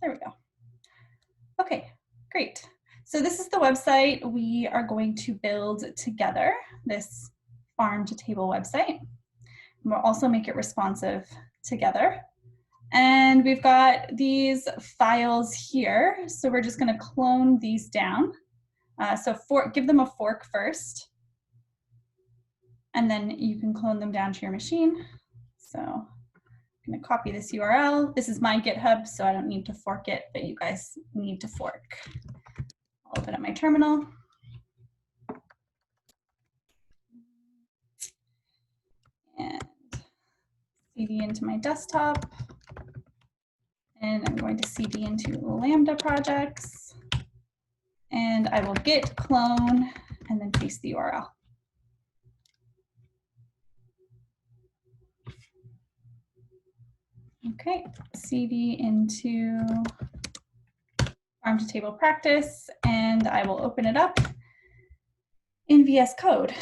There we go. Okay, great. So this is the website we are going to build together, this farm to table website. And we'll also make it responsive together. And we've got these files here. So we're just going to clone these down. Give them a fork first. And then you can clone them down to your machine. So I'm going to copy this URL. This is my GitHub, so I don't need to fork it, but you guys need to fork. I'll open up my terminal. And CD into my desktop. And I'm going to CD into Lambda projects. And I will git clone and then paste the URL. Okay, CD into farm to table practice, and I will open it up in VS Code.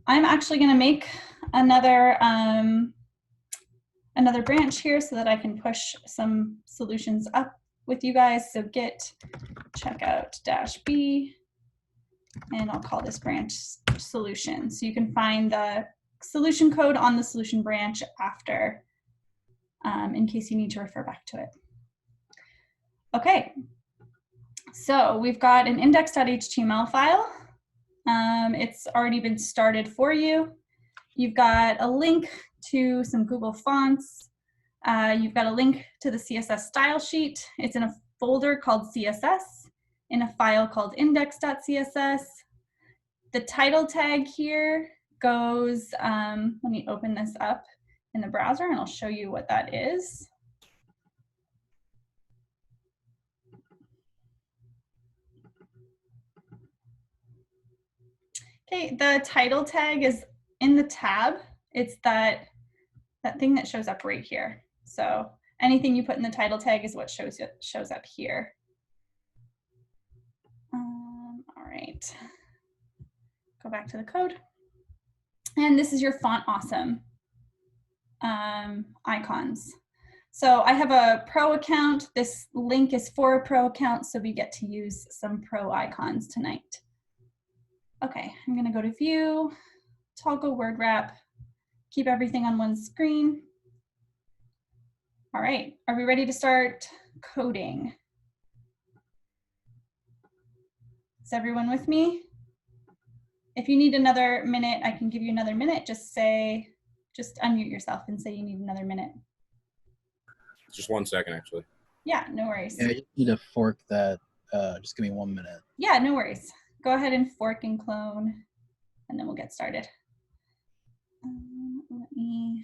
I'm actually going to make another branch here so that I can push some solutions up with you guys. So git checkout -b, and I'll call this branch solution. So you can find the solution code on the solution branch after, in case you need to refer back to it. Okay, so we've got an index.html file. It's already been started for you. You've got a link to some Google fonts. You've got a link to the CSS style sheet. It's in a folder called CSS in a file called index.css. The title tag here goes, let me open this up in the browser and I'll show you what that is. Okay, the title tag is in the tab. It's that thing that shows up right here. So anything you put in the title tag is what shows up here. All right, go back to the code. And this is your Font Awesome icons. So I have a pro account. This link is for a pro account, so we get to use some pro icons tonight. Okay, I'm gonna go to view, toggle word wrap, keep everything on one screen. All right, are we ready to start coding? Is everyone with me? If you need another minute, I can give you another minute. Just unmute yourself and say you need another minute. Just 1 second, actually. Yeah, no worries. Yeah, you need to fork that. Just give me 1 minute. Yeah, no worries. Go ahead and fork and clone, and then we'll get started. Let me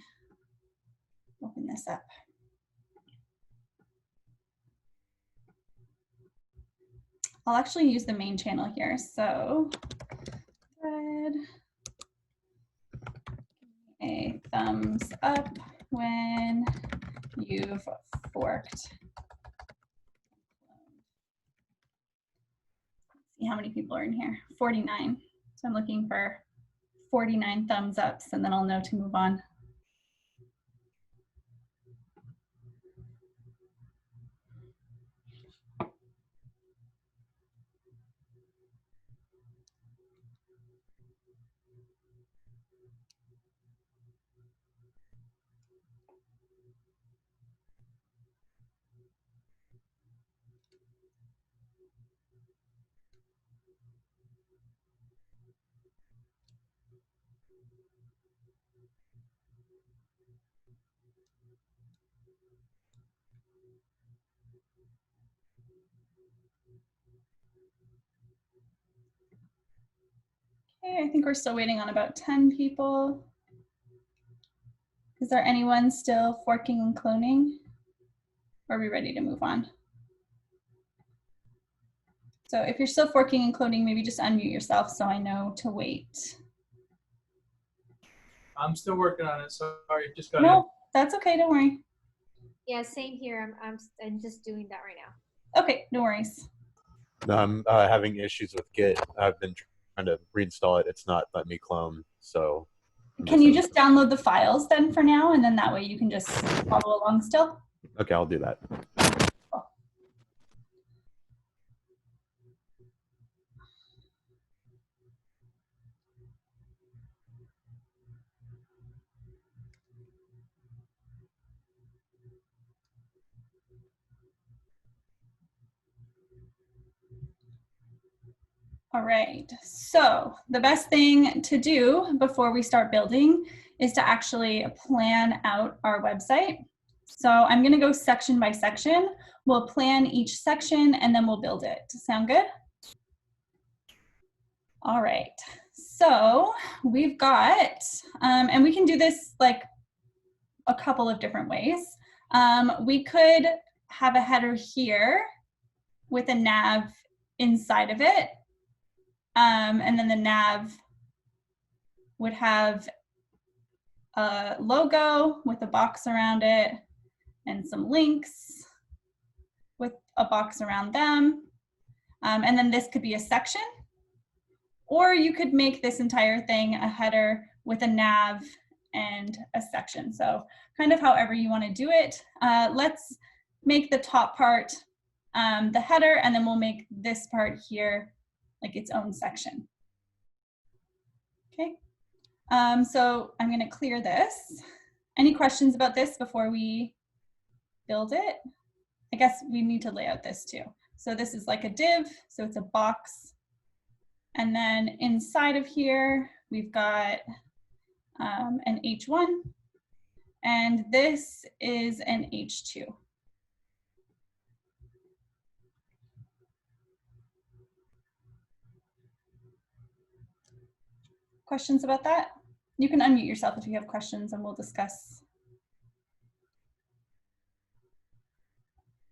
open this up. I'll actually use the main channel here. So, thread, a thumbs up when you've forked. See how many people are in here. 49. So I'm looking for 49 thumbs ups, and then I'll know to move on. Okay, I think we're still waiting on about 10 people. Is there anyone still forking and cloning? Or are we ready to move on? So if you're still forking and cloning, maybe just unmute yourself so I know to wait. I'm still working on it. Sorry, just got No, that's okay. Don't worry. Yeah, same here. I'm just doing that right now. Okay, no worries. No, I'm having issues with Git. I've been trying to reinstall it. It's not letting me clone. So can you just download the files then for now, and then that way you can just follow along still? Okay, I'll do that. Cool. All right, so the best thing to do before we start building is to actually plan out our website. So I'm gonna go section by section. We'll plan each section and then we'll build it. Sound good? All right, so we've got, and we can do this like a couple of different ways. We could have a header here with a nav inside of it. And then the nav would have a logo with a box around it and some links with a box around them. And then this could be a section, or you could make this entire thing a header with a nav and a section. So kind of however you want to do it. Let's make the top part the header, and then we'll make this part here like its own section. Okay, so I'm going to clear this. Any questions about this before we build it? I guess we need to lay out this too. So this is like a div, so it's a box. And then inside of here, we've got an H1, and this is an H2. Questions about that? You can unmute yourself if you have questions and we'll discuss.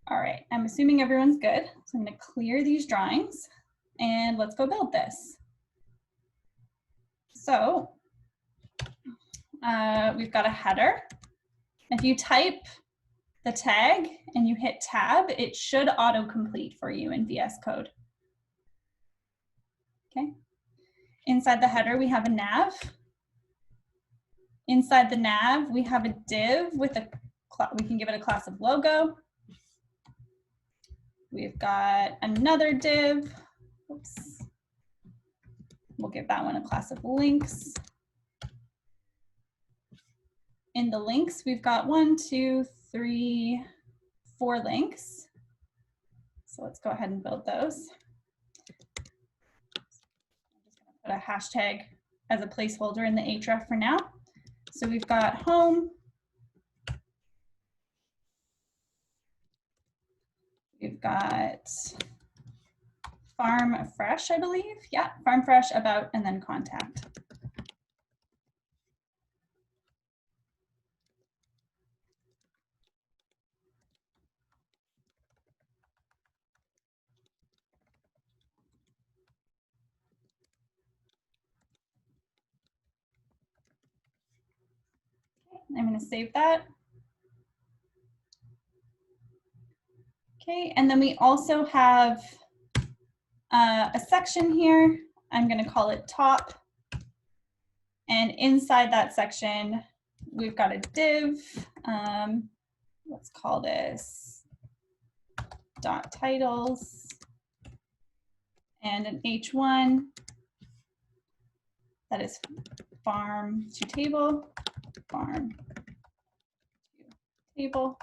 All right, I'm assuming everyone's good. So I'm gonna clear these drawings and let's go build this. So we've got a header. If you type the tag and you hit tab, it should autocomplete for you in VS Code. Okay. Inside the header, we have a nav. Inside the nav, we have a div with a, we can give it a class of logo. We've got another div. Oops. We'll give that one a class of links. In the links, we've got 1, 2, 3, 4 links. So let's go ahead and build those. Put a hashtag as a placeholder in the href for now. So we've got home. We've got farm fresh, I believe. Yeah, farm fresh, about, and then contact. I'm going to save that. Okay, and then we also have a section here. I'm going to call it top. And inside that section, we've got a div. Let's call this dot titles and an H1 that is farm to table, farm to table,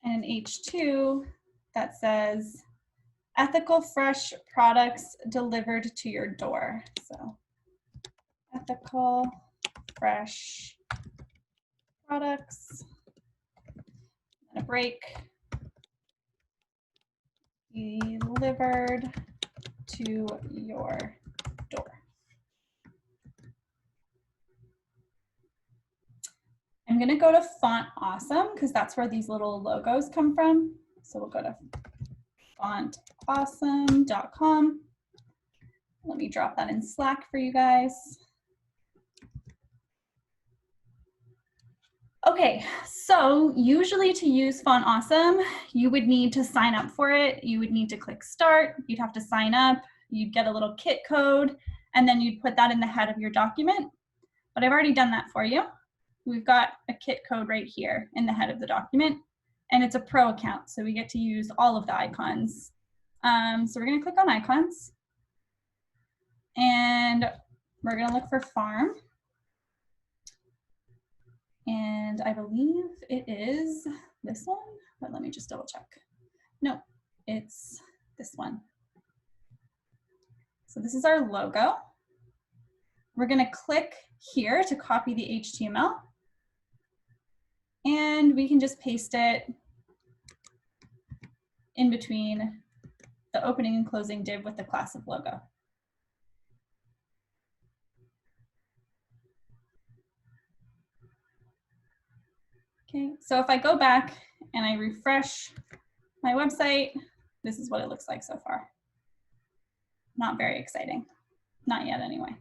and an H2 that says ethical fresh products delivered to your door. So ethical fresh products, and a break, delivered to your door. I'm going to go to Font Awesome because that's where these little logos come from. So we'll go to fontawesome.com. Let me drop that in Slack for you guys. Okay, so usually to use Font Awesome, you would need to sign up for it. You would need to click start. You'd have to sign up. You'd get a little kit code, and then you'd put that in the head of your document. But I've already done that for you. We've got a kit code right here in the head of the document, and it's a pro account, so we get to use all of the icons. So we're going to click on icons, and we're going to look for farm. And I believe it is this one, but let me just double check. No, it's this one. So this is our logo. We're going to click here to copy the HTML. And we can just paste it in between the opening and closing div with the class of logo. Okay, so if I go back and I refresh my website, this is what it looks like so far. Not very exciting. Not yet anyway.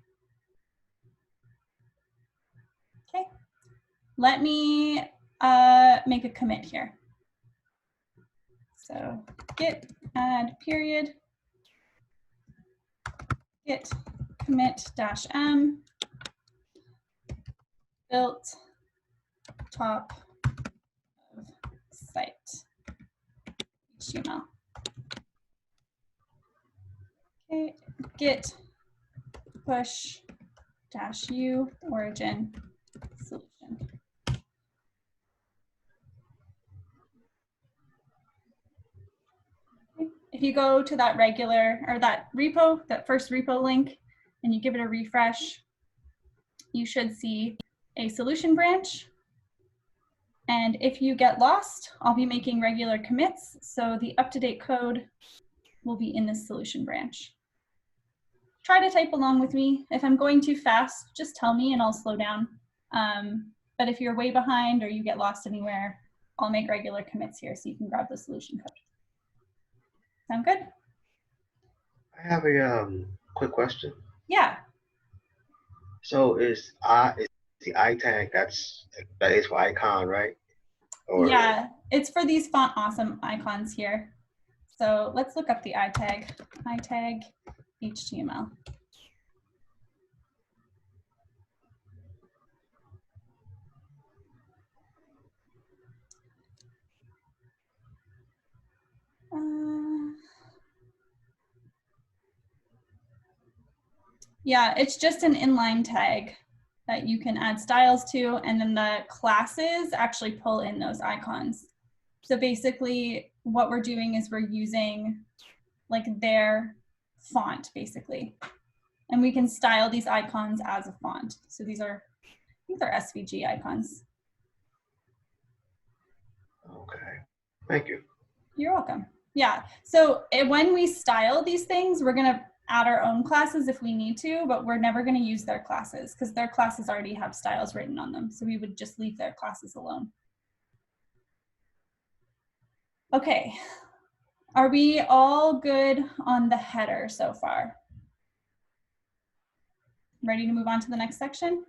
Okay, let me make a commit here. So git add period, git commit -m, built top of site HTML. Okay, git push -u origin solution. Okay. If you go to that regular or that repo, that first repo link, and you give it a refresh, you should see a solution branch. And if you get lost, I'll be making regular commits, so the up-to-date code will be in this solution branch. Try to type along with me. If I'm going too fast, just tell me and I'll slow down. But if you're way behind or you get lost anywhere, I'll make regular commits here so you can grab the solution code. Sound good? I have a quick question. Yeah. So is the I tag that is for icon, right? Or Yeah, it's for these font awesome icons here. So let's look up the I tag HTML. Yeah, it's just an inline tag that you can add styles to, and then the classes actually pull in those icons. So basically what we're doing is we're using like their font basically. And we can style these icons as a font. So these are SVG icons. okay, thank you. You're welcome. Yeah, so when we style these things, we're gonna add our own classes if we need to, but we're never gonna use their classes because their classes already have styles written on them. So we would just leave their classes alone. Okay, are we all good on the header so far? Ready to move on to the next section?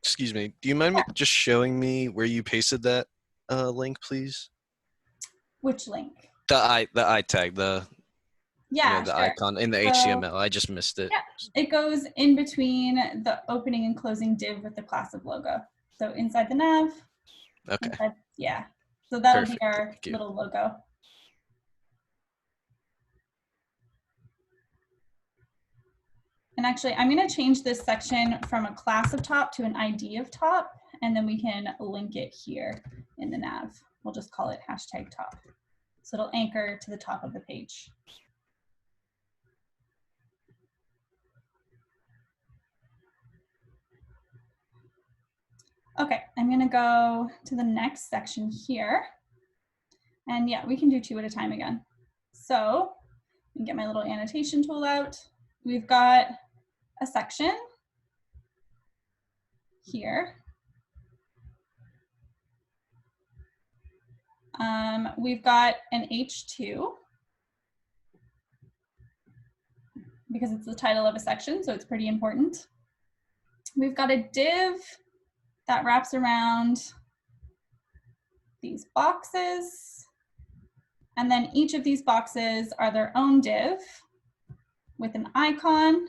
Excuse me. Do you mind me just showing me where you pasted that link, please? Which link? The I tag, the Yeah, the sure. icon in the So- HTML. I just missed it. Yeah, it goes in between the opening and closing div with the class of logo. So inside the nav. Okay. Inside, yeah. So that'll Perfect, be our thank you. little logo. And actually, I'm going to change this section from a class of top to an ID of top, and then we can link it here in the nav. We'll just call it #top. So it'll anchor to the top of the page. Okay, I'm going to go to the next section here. And yeah, we can do 2 at a time again. So let me get my little annotation tool out. We've got a section here. We've got an H2 because it's the title of a section, so it's pretty important. We've got a div that wraps around these boxes, and then each of these boxes are their own div with an icon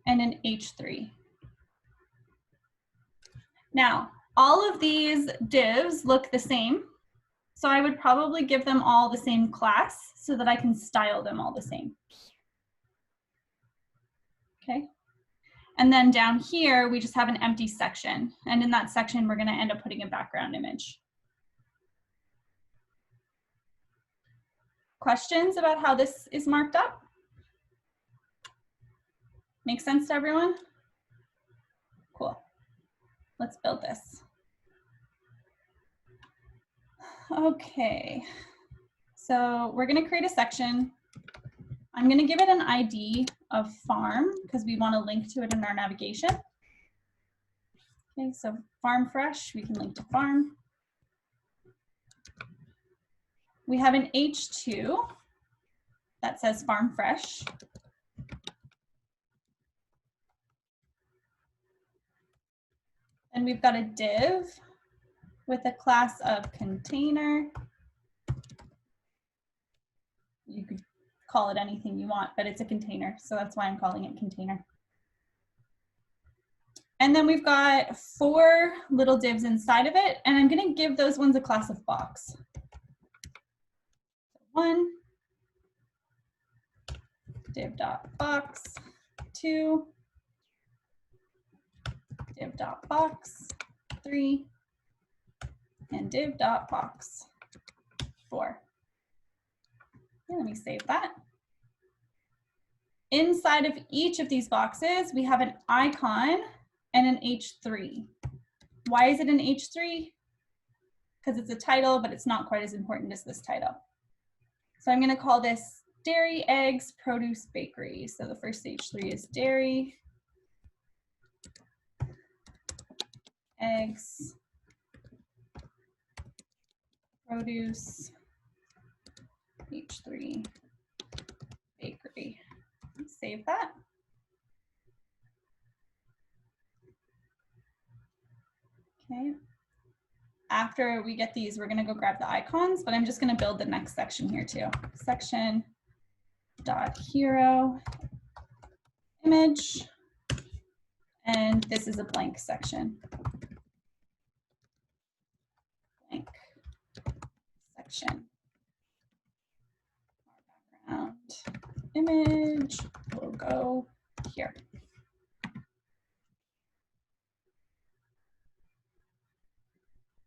and an H3. Now, all of these divs look the same, so I would probably give them all the same class so that I can style them all the same. Okay. And then down here, we just have an empty section. And in that section, we're going to end up putting a background image. Questions about how this is marked up? Make sense to everyone? Cool. Let's build this. Okay. So we're going to create a section. I'm going to give it an ID of farm because we want to link to it in our navigation. Okay, so farm fresh, we can link to farm. We have an H2 that says farm fresh. And we've got a div with a class of container. You could call it anything you want, but it's a container, so that's why I'm calling it container. And then we've got 4 little divs inside of it, and I'm going to give those ones a class of box. 1, div.box, 2, div.box, 3, and div.box, 4. Okay, let me save that. Inside of each of these boxes, we have an icon and an H3. Why is it an H3? Because it's a title, but it's not quite as important as this title. So I'm going to call this dairy, eggs, produce, bakery. So the first H3 is dairy, eggs, produce, H3, bakery. Save that. Okay. After we get these, we're going to go grab the icons, but I'm just going to build the next section here too. Section dot hero image, and this is a blank section. Blank section. Background image will go here.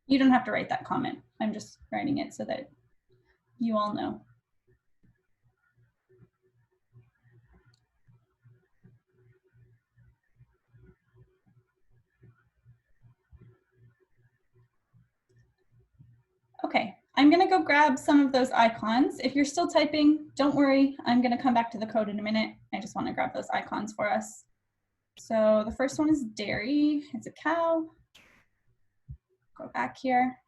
You don't have to write that comment. I'm just writing it so that you all know. Okay, I'm gonna go grab some of those icons. If you're still typing, don't worry. I'm gonna come back to the code in a minute. I just wanna grab those icons for us. So the first one is dairy. It's a cow. Go back here.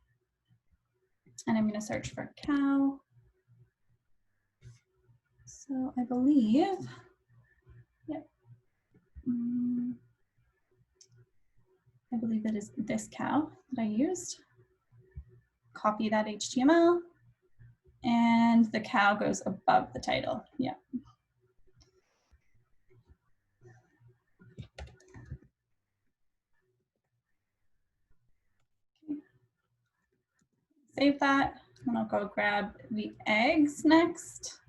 And I'm gonna search for cow. So I believe, yep. I believe that is this cow that I used. Copy that HTML, and the cow goes above the title. Yeah. Okay. Save that, and I'll go grab the eggs next.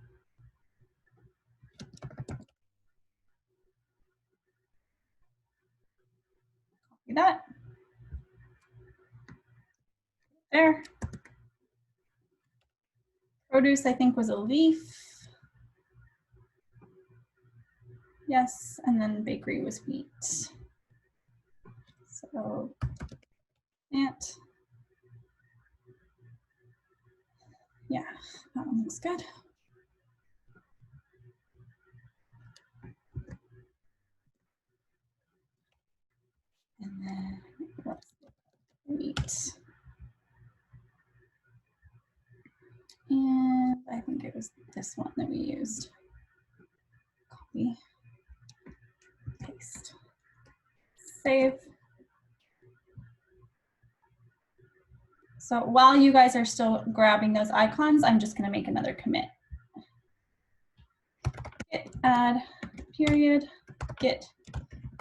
Copy that. There. Produce, I think, was a leaf. Yes, and then bakery was wheat. So, plant. Yeah, that one looks good. And then let's wheat. And I think it was this one that we used. Copy, paste, save. So while you guys are still grabbing those icons, I'm just going to make another commit. Git add period git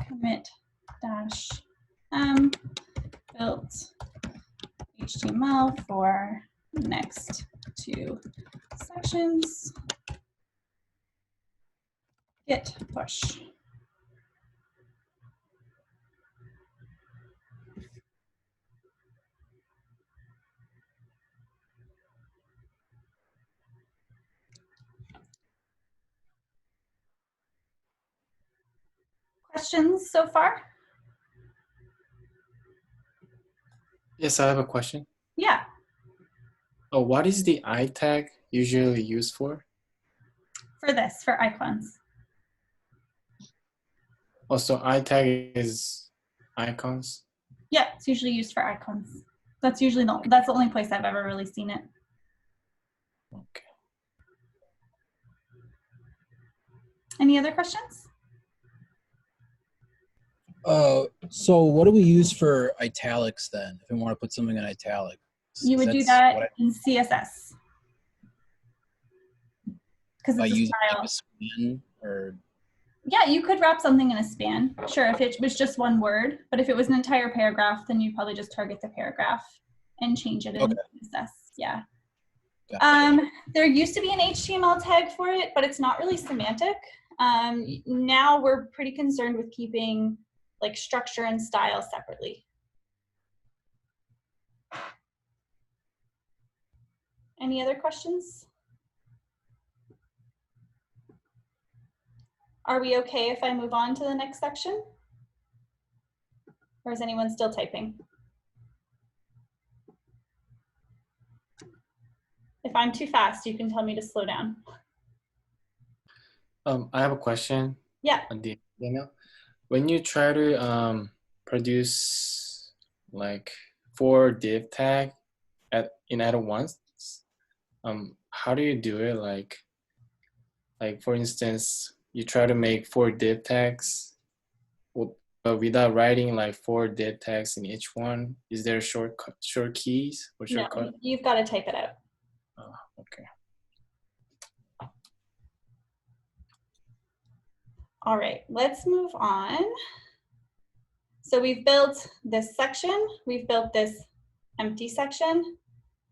commit dash built HTML for next 2 sections. Git push. questions so far? Yes, I have a question. Yeah. Oh, what is the I tag usually used for? For this, for icons. Also, I tag is icons. Yeah, it's usually used for icons. That's the only place I've ever really seen it. Okay. Any other questions? So what do we use for italics then? If we want to put something in italics, You would do that in CSS. Because by it's a using like style. a span or Yeah, you could wrap something in a span. Sure, if it was just one word, but if it was an entire paragraph, then you'd probably just target the paragraph and change it in CSS. Yeah. Gotcha. There used to be an HTML tag for it, but it's not really semantic. Now we're pretty concerned with keeping like structure and style separately. Any other questions? Are we okay if I move on to the next section? Or is anyone still typing? If I'm too fast, you can tell me to slow down. I have a question. Yeah. On the email. When you try to produce like 4 div tag in at once, how do you do it? Like for instance, you try to make 4 div tags, but without writing like 4 div tags in each one. Is there short keys or shortcut? No, you've got to type it out. Oh, okay. All right, let's move on. So we've built this section, we've built this empty section.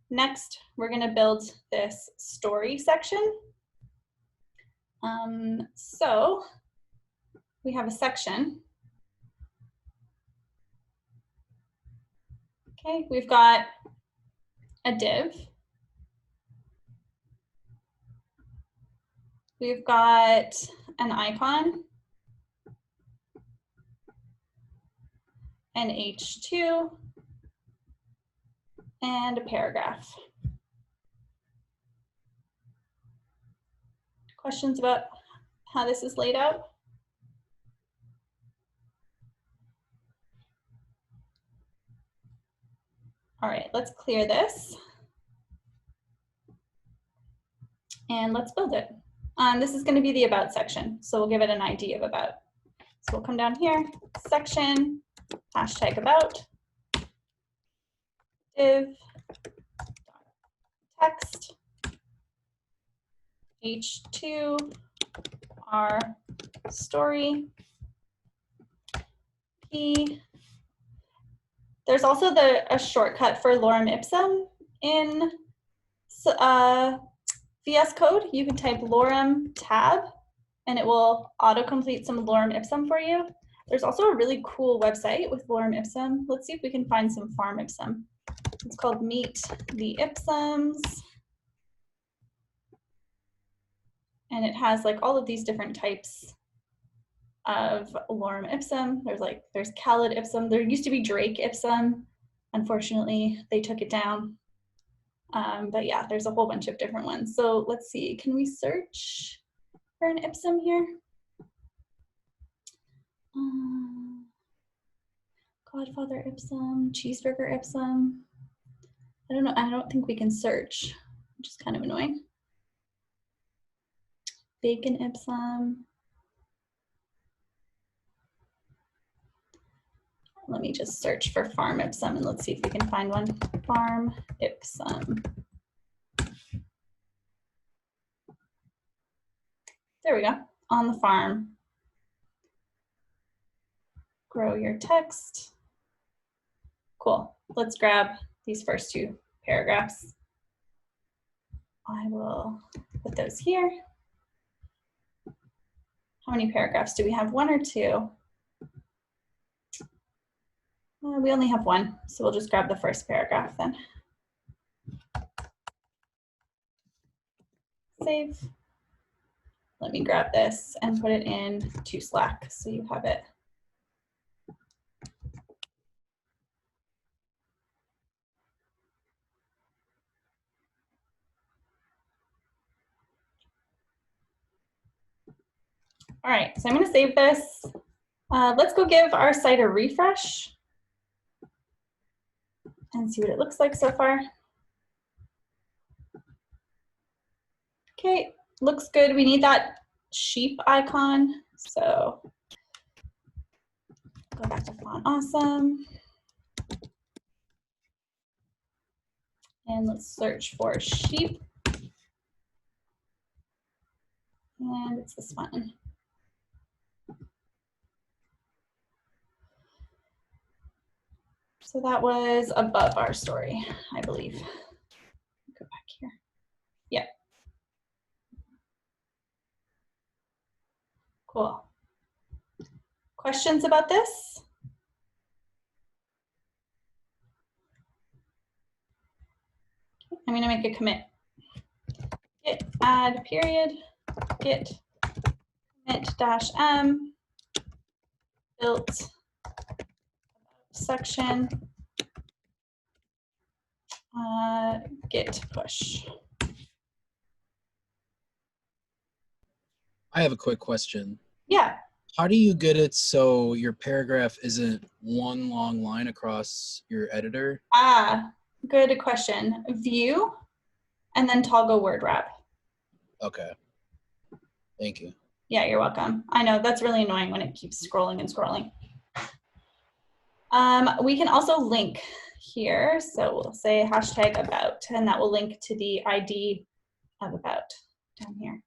Next, we're going to build this story section. So we have a section. Okay, we've got a div. We've got an icon, an H2, and a paragraph. Questions about how this is laid out? All right, let's clear this. And let's build it. This is going to be the about section, so we'll give it an ID of about. So we'll come down here, section, hashtag about, div, text, H2, our story, P. There's also a shortcut for lorem ipsum in VS Code. You can type lorem tab and it will autocomplete some lorem ipsum for you. There's also a really cool website with lorem ipsum. Let's see if we can find some farm ipsum. It's called Meet the Ipsums. And it has like all of these different types of lorem ipsum. There's Khaled ipsum. There used to be Drake ipsum. Unfortunately, they took it down. But yeah, there's a whole bunch of different ones. So let's see, can we search for an ipsum here? Godfather ipsum, cheeseburger ipsum. I don't know, I don't think we can search, which is kind of annoying. Bacon ipsum. Let me just search for farm ipsum and let's see if we can find one. Farm ipsum. There we go, on the farm. Grow your text. Cool, let's grab these first 2 paragraphs. I will put those here. How many paragraphs do we have? 1 or 2? We only have 1, so we'll just grab the first paragraph then. Save. Let me grab this and put it in to Slack so you have it All right, so I'm going to save this. Let's go give our site a refresh and see what it looks like so far. Okay, looks good. We need that sheep icon. So go back to Font Awesome. And let's search for sheep. And it's this one. So that was above our story, I believe. Go back here. Yeah. Cool. Questions about this? I'm going to make a commit. Git add period, git commit dash m, built section, git push. I have a quick question. Yeah. How do you get it so your paragraph isn't one long line across your editor? Good question. View and then toggle word wrap. Okay. Thank you. Yeah, you're welcome. I know that's really annoying when it keeps scrolling and scrolling. We can also link here. So we'll say hashtag about, and that will link to the ID of about down here.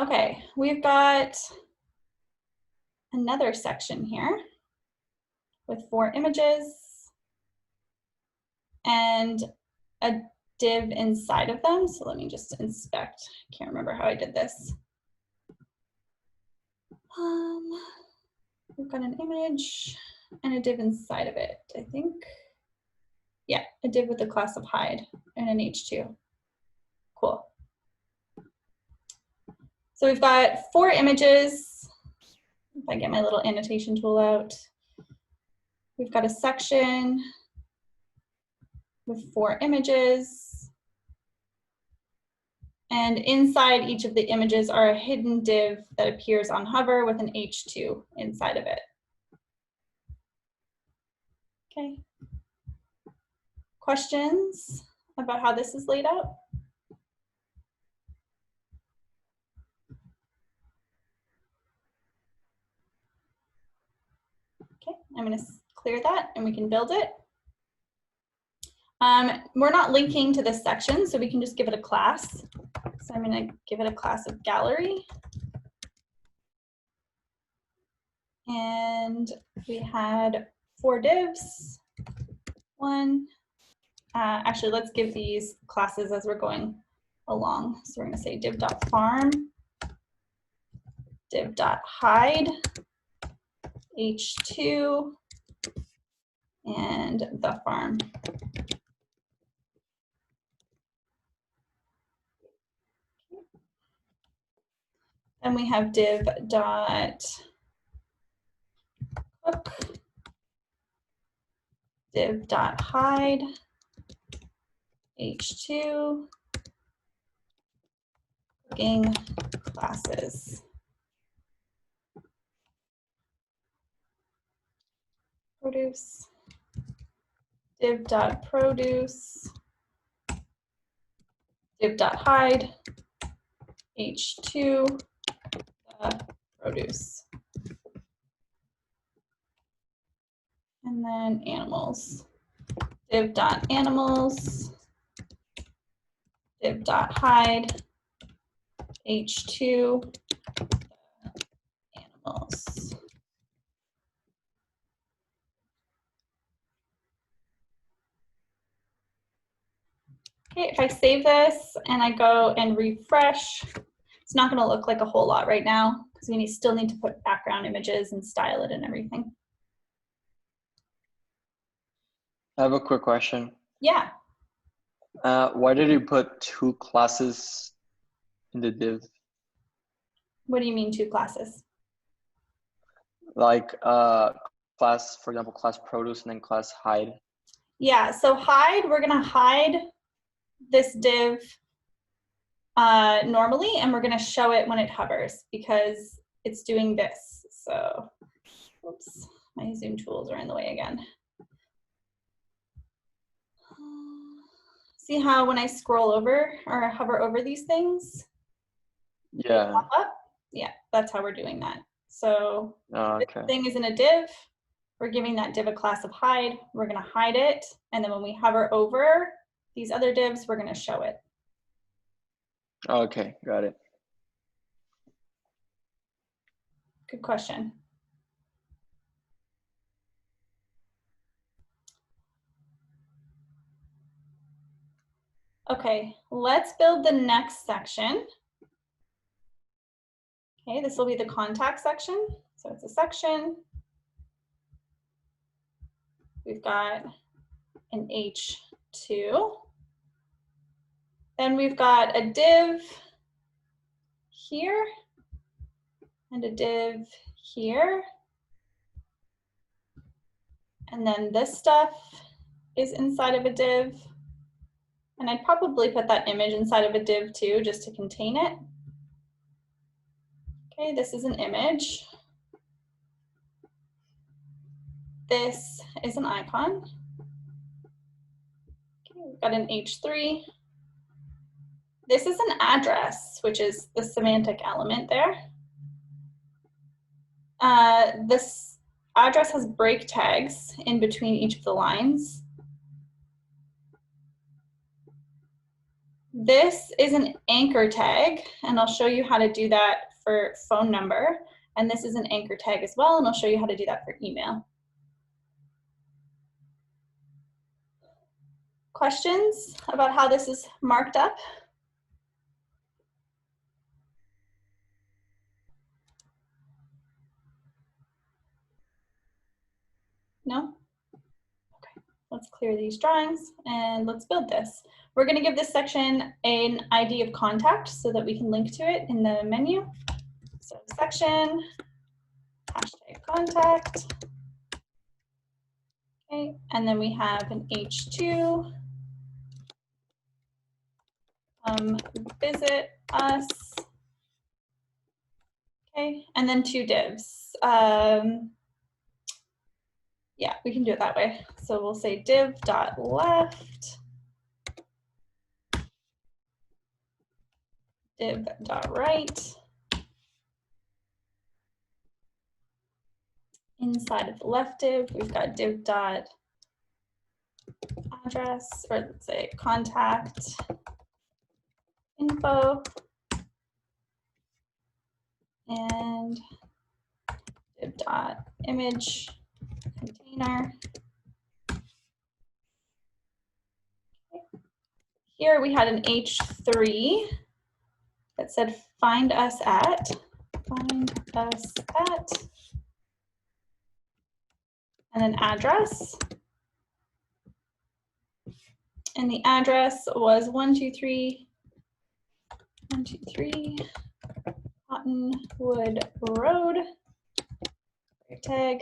Okay, we've got another section here with 4 images and a div inside of them. So let me just inspect. I can't remember how I did this. We've got an image and a div inside of it, I think. Yeah, a div with the class of hide and an H2. Cool. So we've got 4 images. If I get my little annotation tool out, we've got a section with 4 images. And inside each of the images are a hidden div that appears on hover with an H2 inside of it. Okay. Questions about how this is laid out? Okay, I'm going to clear that and we can build it. We're not linking to this section, so we can just give it a class. So I'm going to give it a class of gallery. And we had 4 divs. Actually, let's give these classes as we're going along. So we're going to say div.farm, div.hide, h2, and the farm. Then we have div.cook, div.hide, h2, cooking classes. Produce, div.produce, div.hide, h2, produce. And then animals, div.animals, div.hide, h2, animals. Okay, if I save this and I go and refresh, it's not going to look like a whole lot right now because we still need to put background images and style it and everything. I have a quick question. Yeah. Why did you put 2 classes in the div? What do you mean 2 classes? Like class, for example, class produce and then class hide. Yeah, so hide, we're going to hide this div normally, and we're going to show it when it hovers because it's doing this. So, oops, my zoom tools are in the way again. See how when I scroll over or hover over these things, Yeah. pop up? Yeah, that's how we're doing that. So Okay. this thing is in a div. We're giving that div a class of hide. We're going to hide it. And then when we hover over these other divs, we're going to show it. Okay, got it. Good question. Okay, let's build the next section. Okay, this will be the contact section. So it's a section. We've got an H2. Then we've got a div here and a div here. And then this stuff is inside of a div. And I'd probably put that image inside of a div too, just to contain it. Okay, this is an image. This is an icon. Okay, we've got an H3. This is an address, which is the semantic element there. This address has break tags in between each of the lines. This is an anchor tag, and I'll show you how to do that for phone number. And this is an anchor tag as well, and I'll show you how to do that for email. Questions about how this is marked up? No? Okay, let's clear these drawings and let's build this. We're going to give this section an ID of contact so that we can link to it in the menu. So section, hashtag contact. Okay, and then we have an H2. Visit us. Okay, and then 2 divs. Yeah, we can do it that way. So we'll say div.left, div.right. Inside of the left div, we've got div.address, or let's say contact info, and div.image container. Here we had an H3 that said find us at, and an address. And the address was 123 Cottonwood Road. Tag.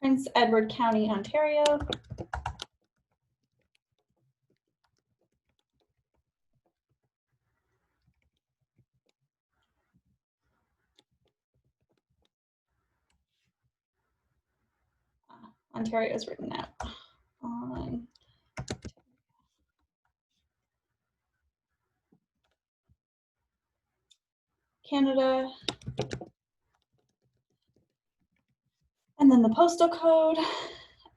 Prince Edward County, Ontario. Ontario is written out on Canada. And then the postal code,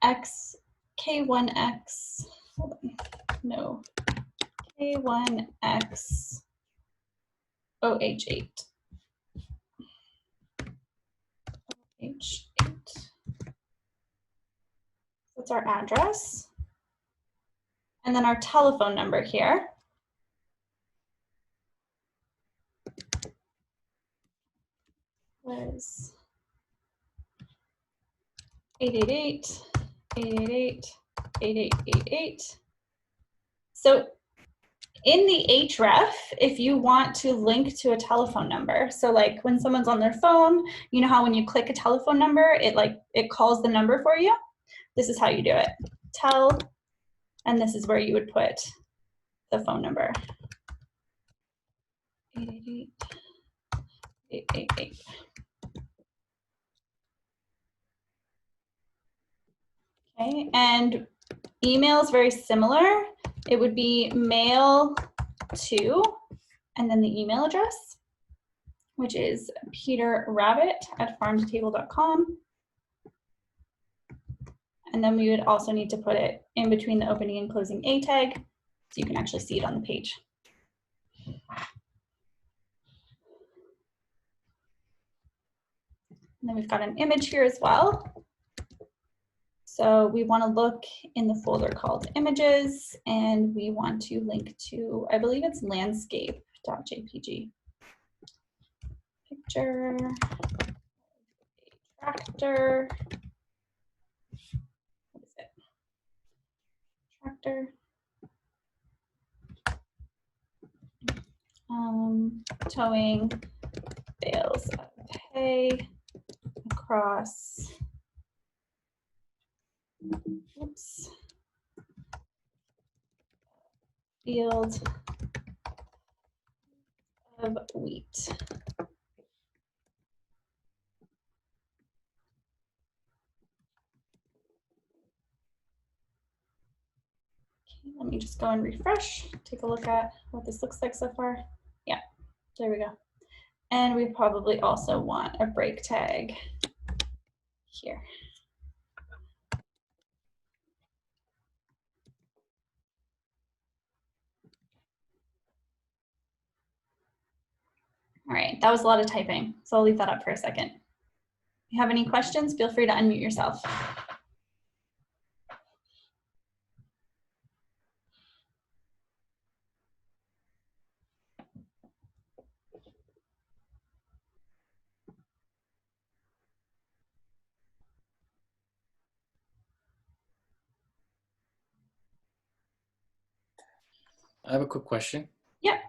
K1X, hold on, no, K1X OH8. OH8. That's our address. And then our telephone number here. Was 888-888-8888. So in the href, if you want to link to a telephone number, so like when someone's on their phone, you know how when you click a telephone number, it calls the number for you? This is how you do it. tell, and this is where you would put the phone number. 888-888. Okay, and email is very similar. It would be mail to, and then the email address, which is peterrabbit@farmtotable.com. And then we would also need to put it in between the opening and closing A tag, so you can actually see it on the page. And then we've got an image here as well. So we want to look in the folder called images, and we want to link to, I believe it's landscape.jpg. Picture, a tractor. What is it? Tractor. Towing bales of hay across, oops, field of wheat. Okay, let me just go and refresh, take a look at what this looks like so far. Yeah, there we go. And we probably also want a break tag here. All right, that was a lot of typing, so I'll leave that up for a second. If you have any questions, feel free to unmute yourself. I have a quick question. Yeah.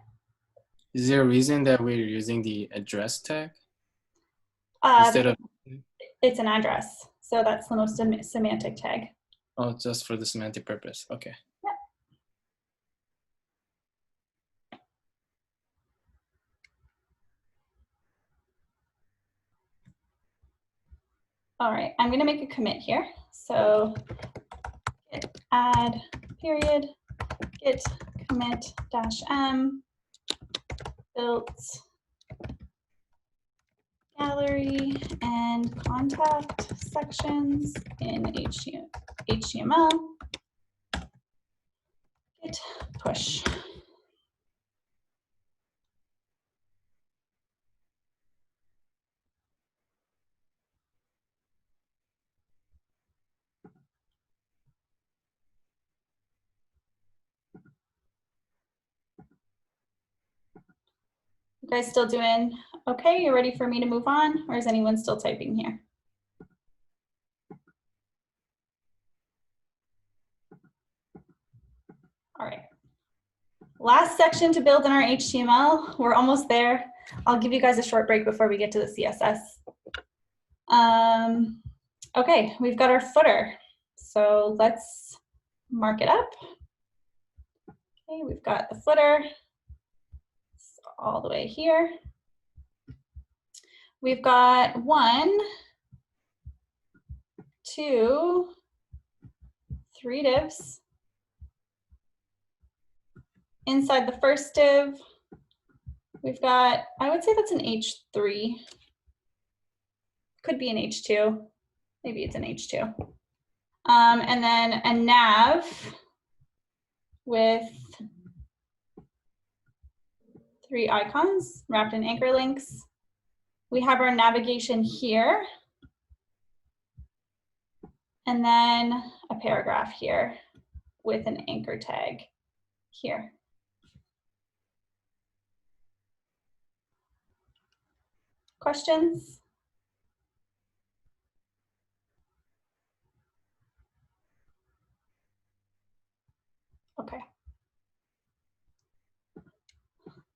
Is there a reason that we're using the address tag instead of? It's an address, so that's the most semantic tag. Oh, just for the semantic purpose. Okay. Yeah. All right, I'm going to make a commit here. So git add period git commit -m built gallery and contact sections in HTML. Git push. You guys still doing okay? You ready for me to move on, or is anyone still typing here? All right. Last section to build in our HTML. We're almost there. I'll give you guys a short break before we get to the CSS. Okay, we've got our footer. So let's mark it up. Okay, we've got the footer. It's all the way here. We've got 1, 2, 3 divs. Inside the first div, we've got, I would say that's an H3. Could be an H2. Maybe it's an H2. And then a nav with 3 icons wrapped in anchor links. We have our navigation here. And then a paragraph here with an anchor tag here. Questions? Okay.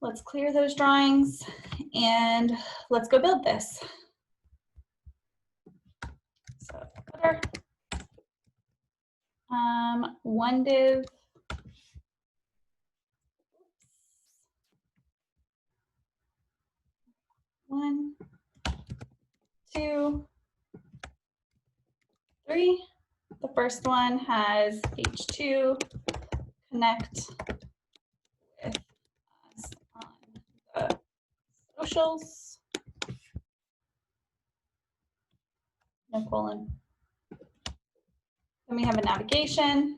Let's clear those drawings and let's go build this. So footer. one div. One, two, three. The first one has H2 connect with us on the socials. No colon. Then we have a navigation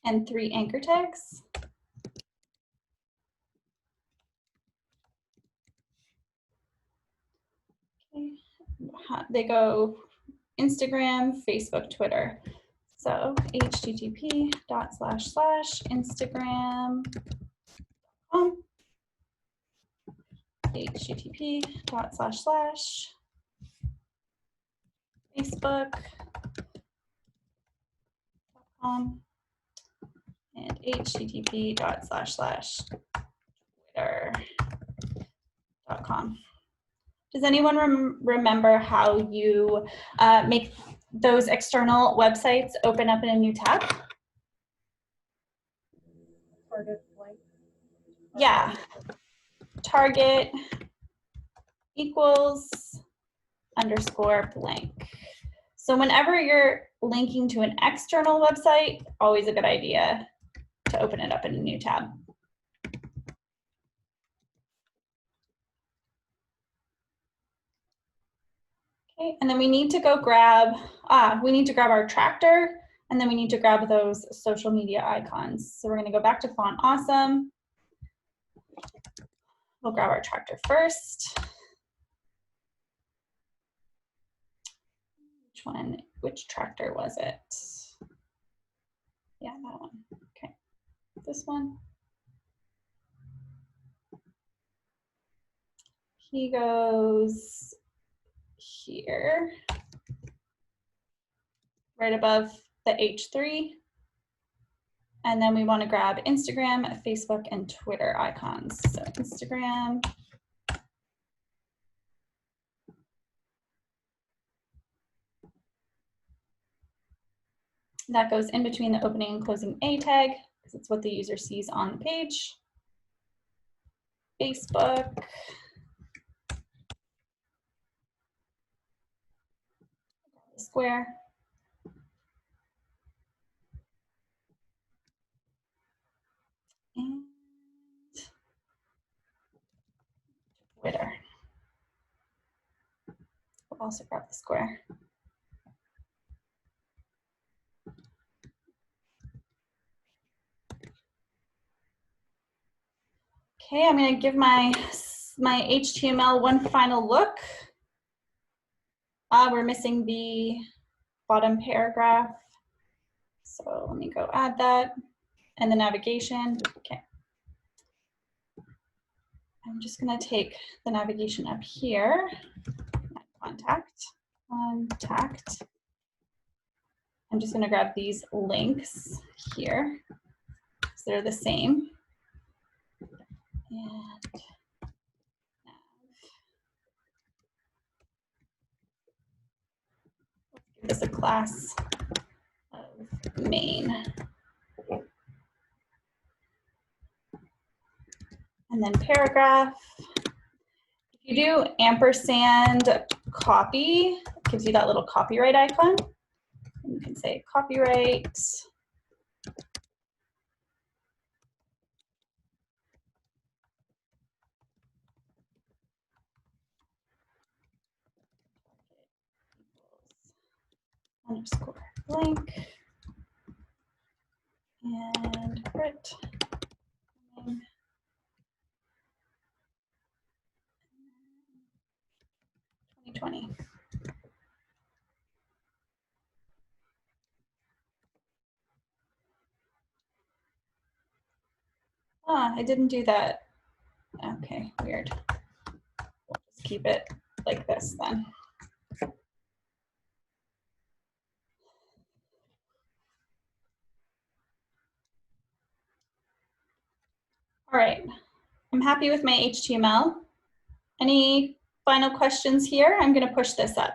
and 3 anchor tags. Okay. They go Instagram, Facebook, Twitter. So http://instagram.com, http://facebook.com, and http://twitter.com. Does anyone remember how you make those external websites open up in a new tab? Target blank. Yeah. Target equals underscore blank. So whenever you're linking to an external website, always a good idea to open it up in a new tab. Okay, and then we need to go grab, our tractor, and then we need to grab those social media icons. So we're gonna go back to Font Awesome. We'll grab our tractor first. Which tractor was it? Yeah, that one, okay. This one. He goes here, right above the H3. And then we want to grab Instagram, Facebook, and Twitter icons. So Instagram. That goes in between the opening and closing A tag, because it's what the user sees on the page. Facebook. Square. And Twitter. We'll also grab the square. Okay, I'm going to give my HTML one final look. We're missing the bottom paragraph. So let me go add that. And the navigation. Okay. I'm just going to take the navigation up here. Contact. I'm just going to grab these links here. So they're the same. And let's give this a class of main. And then paragraph. If you do ampersand copy, it gives you that little copyright icon. And you can say copyright. Underscore blank. And Brit. 2020. I didn't do that. Okay, weird. We'll just keep it like this then. All right, I'm happy with my HTML. Any final questions here? I'm going to push this up.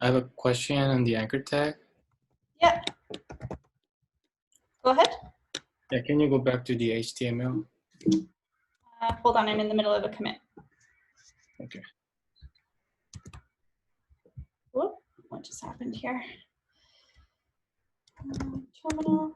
I have a question on the anchor tag. Yeah. Go ahead. Yeah, can you go back to the HTML? Hold on, I'm in the middle of a commit. Okay. Whoop, what just happened here? Terminal.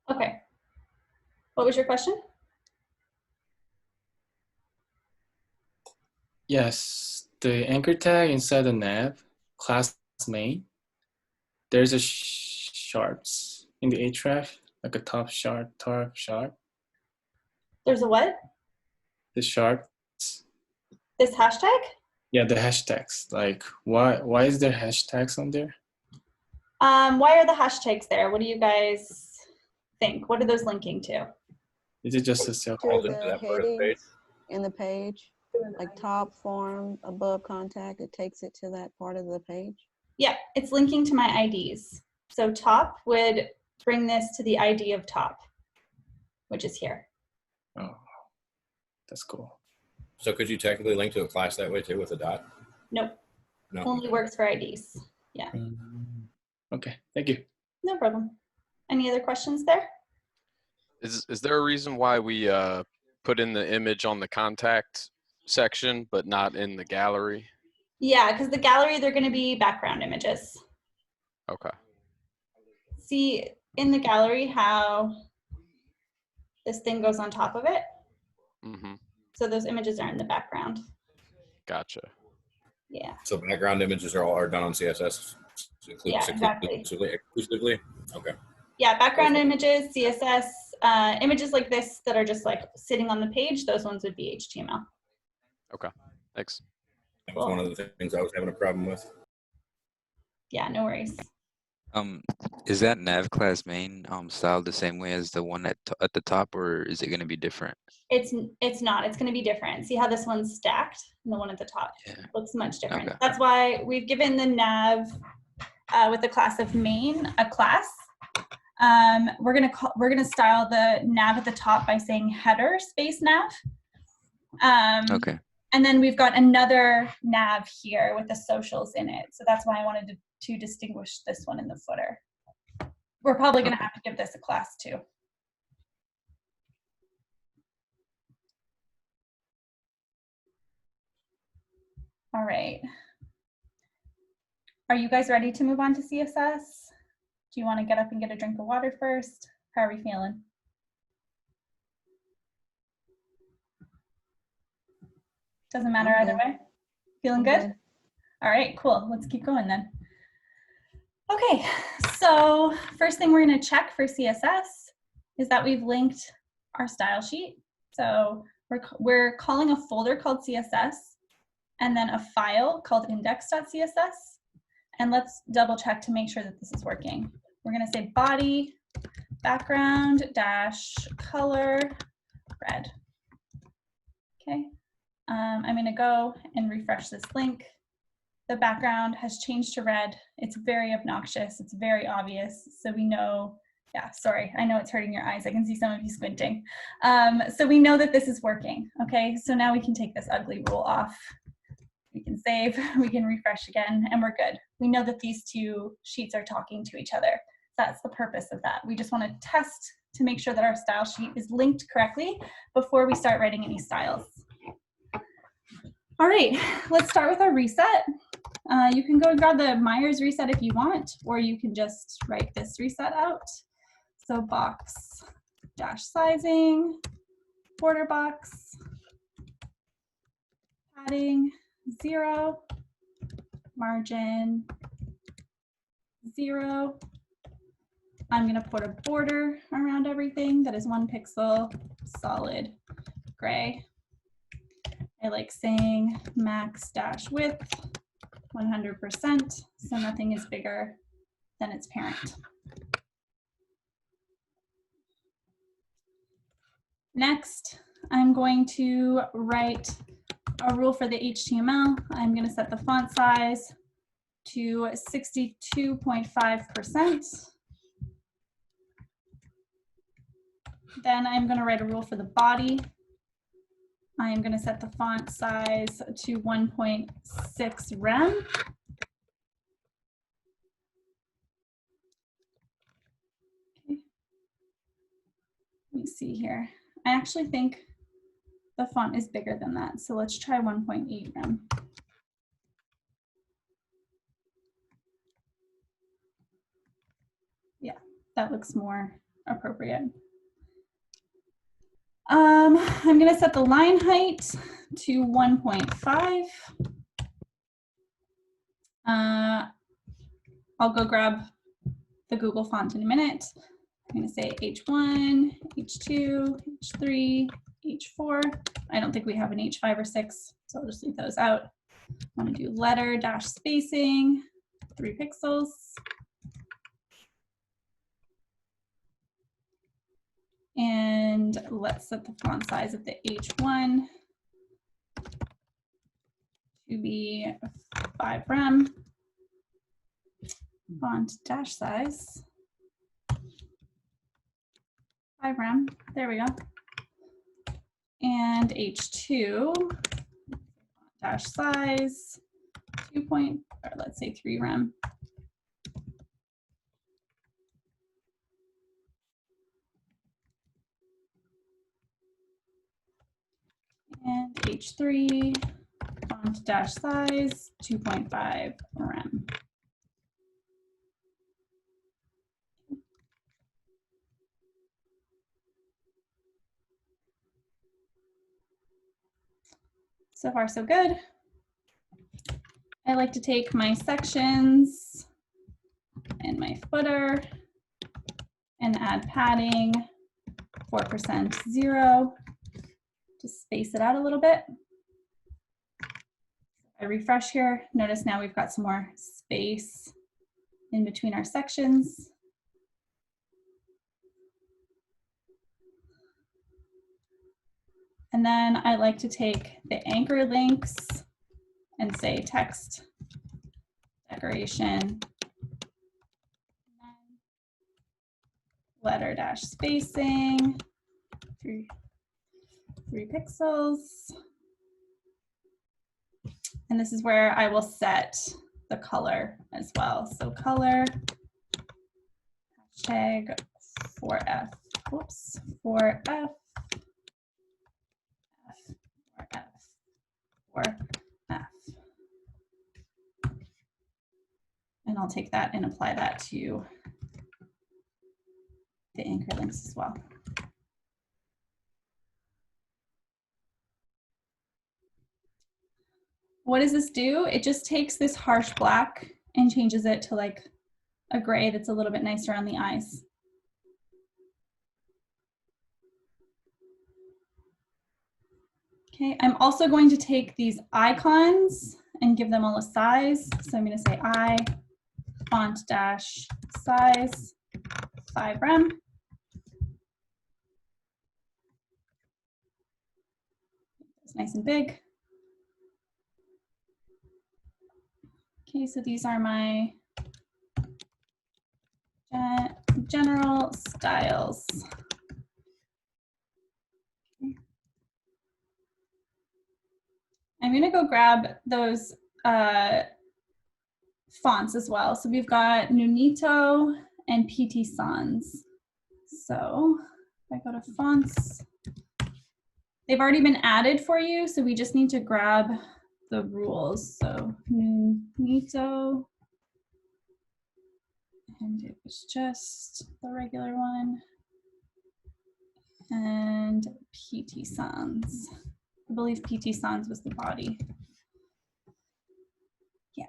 Okay. What was your question? Yes, the anchor tag inside the nav class main, there's a sharps in the href, like a top sharp. There's a what? The sharps. This hashtag? Yeah, the hashtags. Like, why is there hashtags on there? Why are the hashtags there? What do you guys think? What are those linking to? Is it just a self? Falls To into the that part of the page. headings in the page, like top, form, above contact, it takes it to that part of the page. Yeah, it's linking to my IDs. So top would bring this to the ID of top, which is here. Oh, that's cool. So could you technically link to a class that way too with a dot? Nope, No. only works for IDs. Yeah, Okay, thank you. no problem. Any other questions there? Is there a reason why we put in the image on the contact section but not in the gallery? Yeah, because the gallery, they're going to be background images. Okay. See in the gallery how this thing goes on top of it? Mm-hmm. So those images are in the background. Gotcha. Yeah. So background images are done on CSS Yeah, exactly. exclusively? Okay. Yeah, background images, CSS, images like this that are just like sitting on the page, those ones would be HTML. Okay, thanks. That was one of the things I was having a problem with. Yeah, no worries. Is that nav class main styled the same way as the one at the top, or is it going to be different? It's not. It's going to be different. See how this one's stacked and the one at the top looks much different. Okay. That's why we've given the nav with the class of main a class. We're gonna style the nav at the top by saying header space nav. Okay. And then we've got another nav here with the socials in it. So that's why I wanted to distinguish this one in the footer. We're probably gonna have to give this a class too. All right. Are you guys ready to move on to CSS? Do you want to get up and get a drink of water first? How are we feeling? Doesn't matter either way? Feeling good? All right, cool. Let's keep going then. Okay, so first thing we're going to check for CSS is that we've linked our style sheet. So we're calling a folder called CSS and then a file called index.css. And let's double check to make sure that this is working. We're going to say body background dash color red. Okay, I'm going to go and refresh this link. The background has changed to red. It's very obnoxious. It's very obvious. So we know, yeah, sorry, I know it's hurting your eyes. I can see some of you squinting. So we know that this is working. Okay, so now we can take this ugly rule off. We can save, we can refresh again, and we're good. We know that these two sheets are talking to each other. That's the purpose of that. We just want to test to make sure that our style sheet is linked correctly before we start writing any styles. All right, let's start with our reset. You can go and grab the Myers reset if you want, or you can just write this reset out. So box dash sizing, border box, padding 0, margin 0, I'm gonna put a border around everything that is 1 pixel, solid gray. I like saying max dash width 100%, so nothing is bigger than its parent. Next, I'm going to write a rule for the HTML. I'm going to set the font size to 62.5%. Then I'm going to write a rule for the body. I am going to set the font size to 1.6 rem. Okay. Let me see here. I actually think the font is bigger than that, so let's try 1.8 rem. Yeah, that looks more appropriate. I'm going to set the line height to 1.5. I'll go grab the Google font in a minute. I'm going to say H1, H2, H3, H4. I don't think we have an H5 or 6, so I'll just leave those out. I want to do letter dash spacing, 3 pixels. And let's set the font size of the H1 to be 5 rem. Font dash size, 5 rem, there we go. And H2, dash size, 3 rem. And H3, font dash size, 2.5 rem. So far, so good. I like to take my sections and my footer and add padding, 4% 0, to space it out a little bit. I refresh here, notice now we've got some more space in between our sections. And then I like to take the anchor links and say text, decoration, letter dash spacing, 3 pixels. And this is where I will set the color as well. So color, hashtag 4F, whoops, 4F, F, 4F. And I'll take that and apply that to the anchor links as well. What does this do? It just takes this harsh black and changes it to like a gray that's a little bit nicer on the eyes. Okay, I'm also going to take these icons and give them all a size. So I'm going to say I, font dash size, 5 rem. It's nice and big. Okay, so these are my general styles. Okay. I'm gonna go grab those fonts as well. So we've got Nunito and PT Sans. So if I go to fonts, they've already been added for you, so we just need to grab the rules. So Nunito, and it was just the regular one, and PT Sans. I believe PT Sans was the body. Yeah.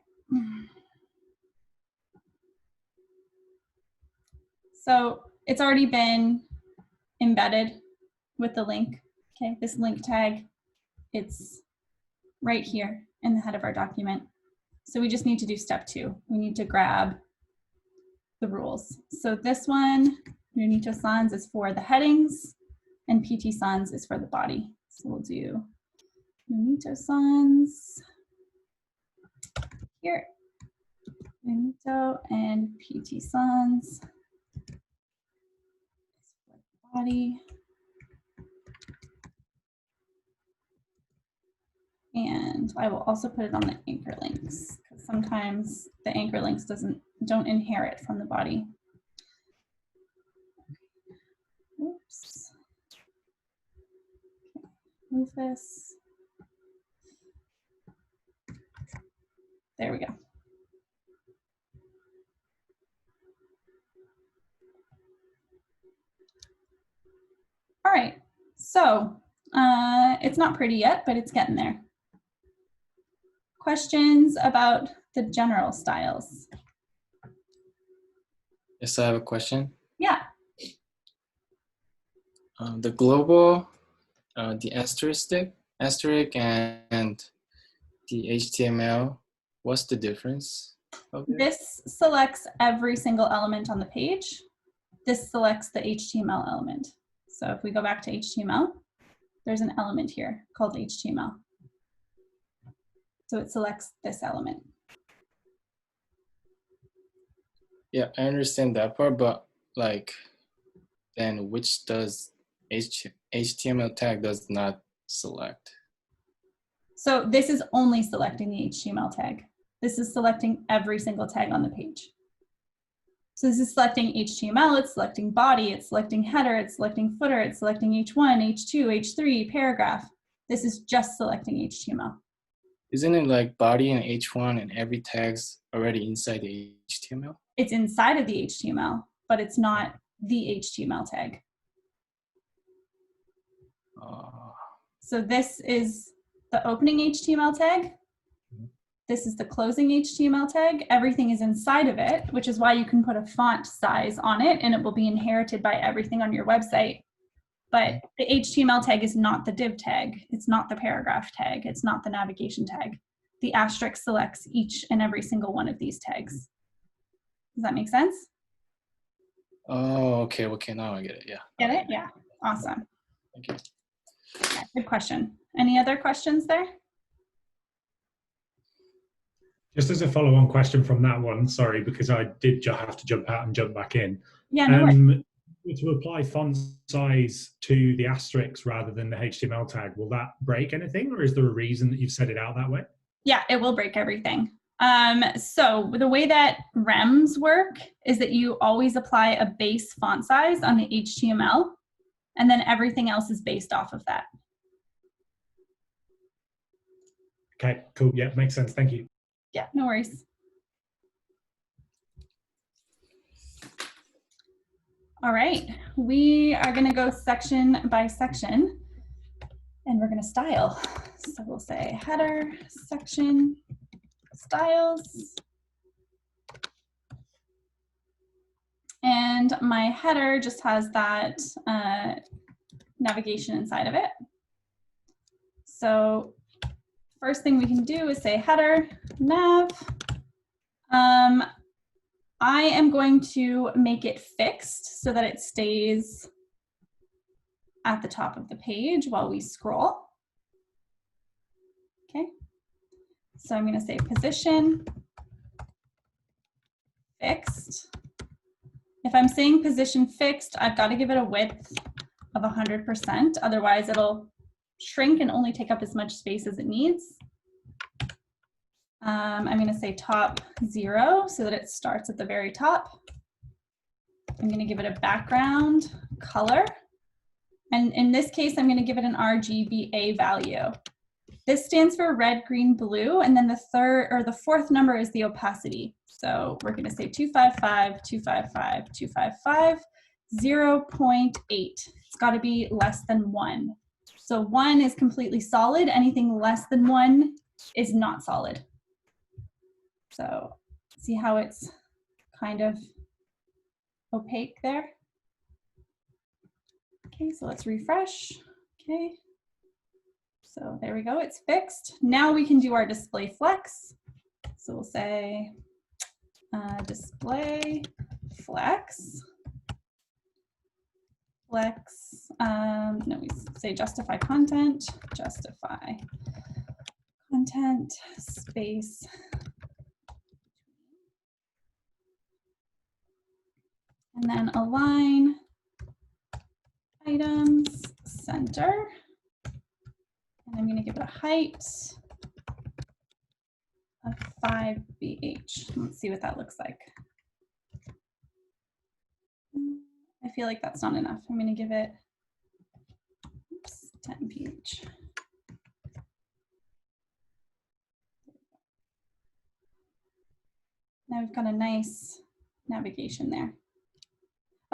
So it's already been embedded with the link. Okay, this link tag, it's right here in the head of our document. So we just need to do step 2. We need to grab the rules. So this one, Unito Sans, is for the headings, and PT Sans is for the body. So we'll do Unito Sans here, Unito, and PT Sans is for the body. And I will also put it on the anchor links, because sometimes the anchor links don't inherit from the body. Oops. Move this. There we go. All right, so it's not pretty yet, but it's getting there. Questions about the general styles? Yes, I have a question. Yeah. The global, the asterisk, and the HTML, what's the difference of it? This selects every single element on the page. This selects the HTML element. So if we go back to HTML, there's an element here called HTML. So it selects this element. Yeah, I understand that part, but like, then which does HTML tag does not select? So this is only selecting the HTML tag. This is selecting every single tag on the page. So this is selecting HTML, it's selecting body, it's selecting header, it's selecting footer, it's selecting H1, H2, H3, paragraph. This is just selecting HTML. Isn't it like body and H1 and every tag's already inside the HTML? It's inside of the HTML, but it's not the HTML tag. So this is the opening HTML tag. This is the closing HTML tag. Everything is inside of it, which is why you can put a font size on it and it will be inherited by everything on your website. But the HTML tag is not the div tag. It's not the paragraph tag. It's not the navigation tag. The asterisk selects each and every single one of these tags. Does that make sense? Oh, okay, now I get it, yeah. Get it? Yeah, awesome. Thank you. Okay, good question. Any other questions there? Just as a follow-on question from that one, sorry, because I did have to jump out and jump back in. Yeah, no worries. To apply font size to the asterisk rather than the HTML tag, will that break anything, or is there a reason that you've set it out that way? Yeah, it will break everything. So the way that rems work is that you always apply a base font size on the HTML, and then everything else is based off of that. Okay, cool. Yeah, makes sense. Thank you. Yeah, no worries. All right, we are going to go section by section, and we're going to style. So we'll say header, section, styles. And my header just has that navigation inside of it. So first thing we can do is say header, nav. I am going to make it fixed so that it stays at the top of the page while we scroll. Okay, so I'm going to say position fixed. If I'm saying position fixed, I've got to give it a width of 100%, otherwise it'll shrink and only take up as much space as it needs. I'm going to say top 0 so that it starts at the very top. I'm going to give it a background color. And in this case, I'm going to give it an RGBA value. This stands for red, green, blue, and then the fourth number is the opacity. So we're going to say 255, 255, 255, 0.8. It's got to be less than 1. So 1 is completely solid. Anything less than 1 is not solid. So see how it's kind of opaque there. Okay, so let's refresh. Okay. So there we go, it's fixed. Now we can do our display flex. So we'll say display flex. No, we say justify content space. And then align items center. And I'm going to give it a height of 5 BH. Let's see what that looks like. I feel like that's not enough. I'm going to give it 10 BH. Now we've got a nice navigation there.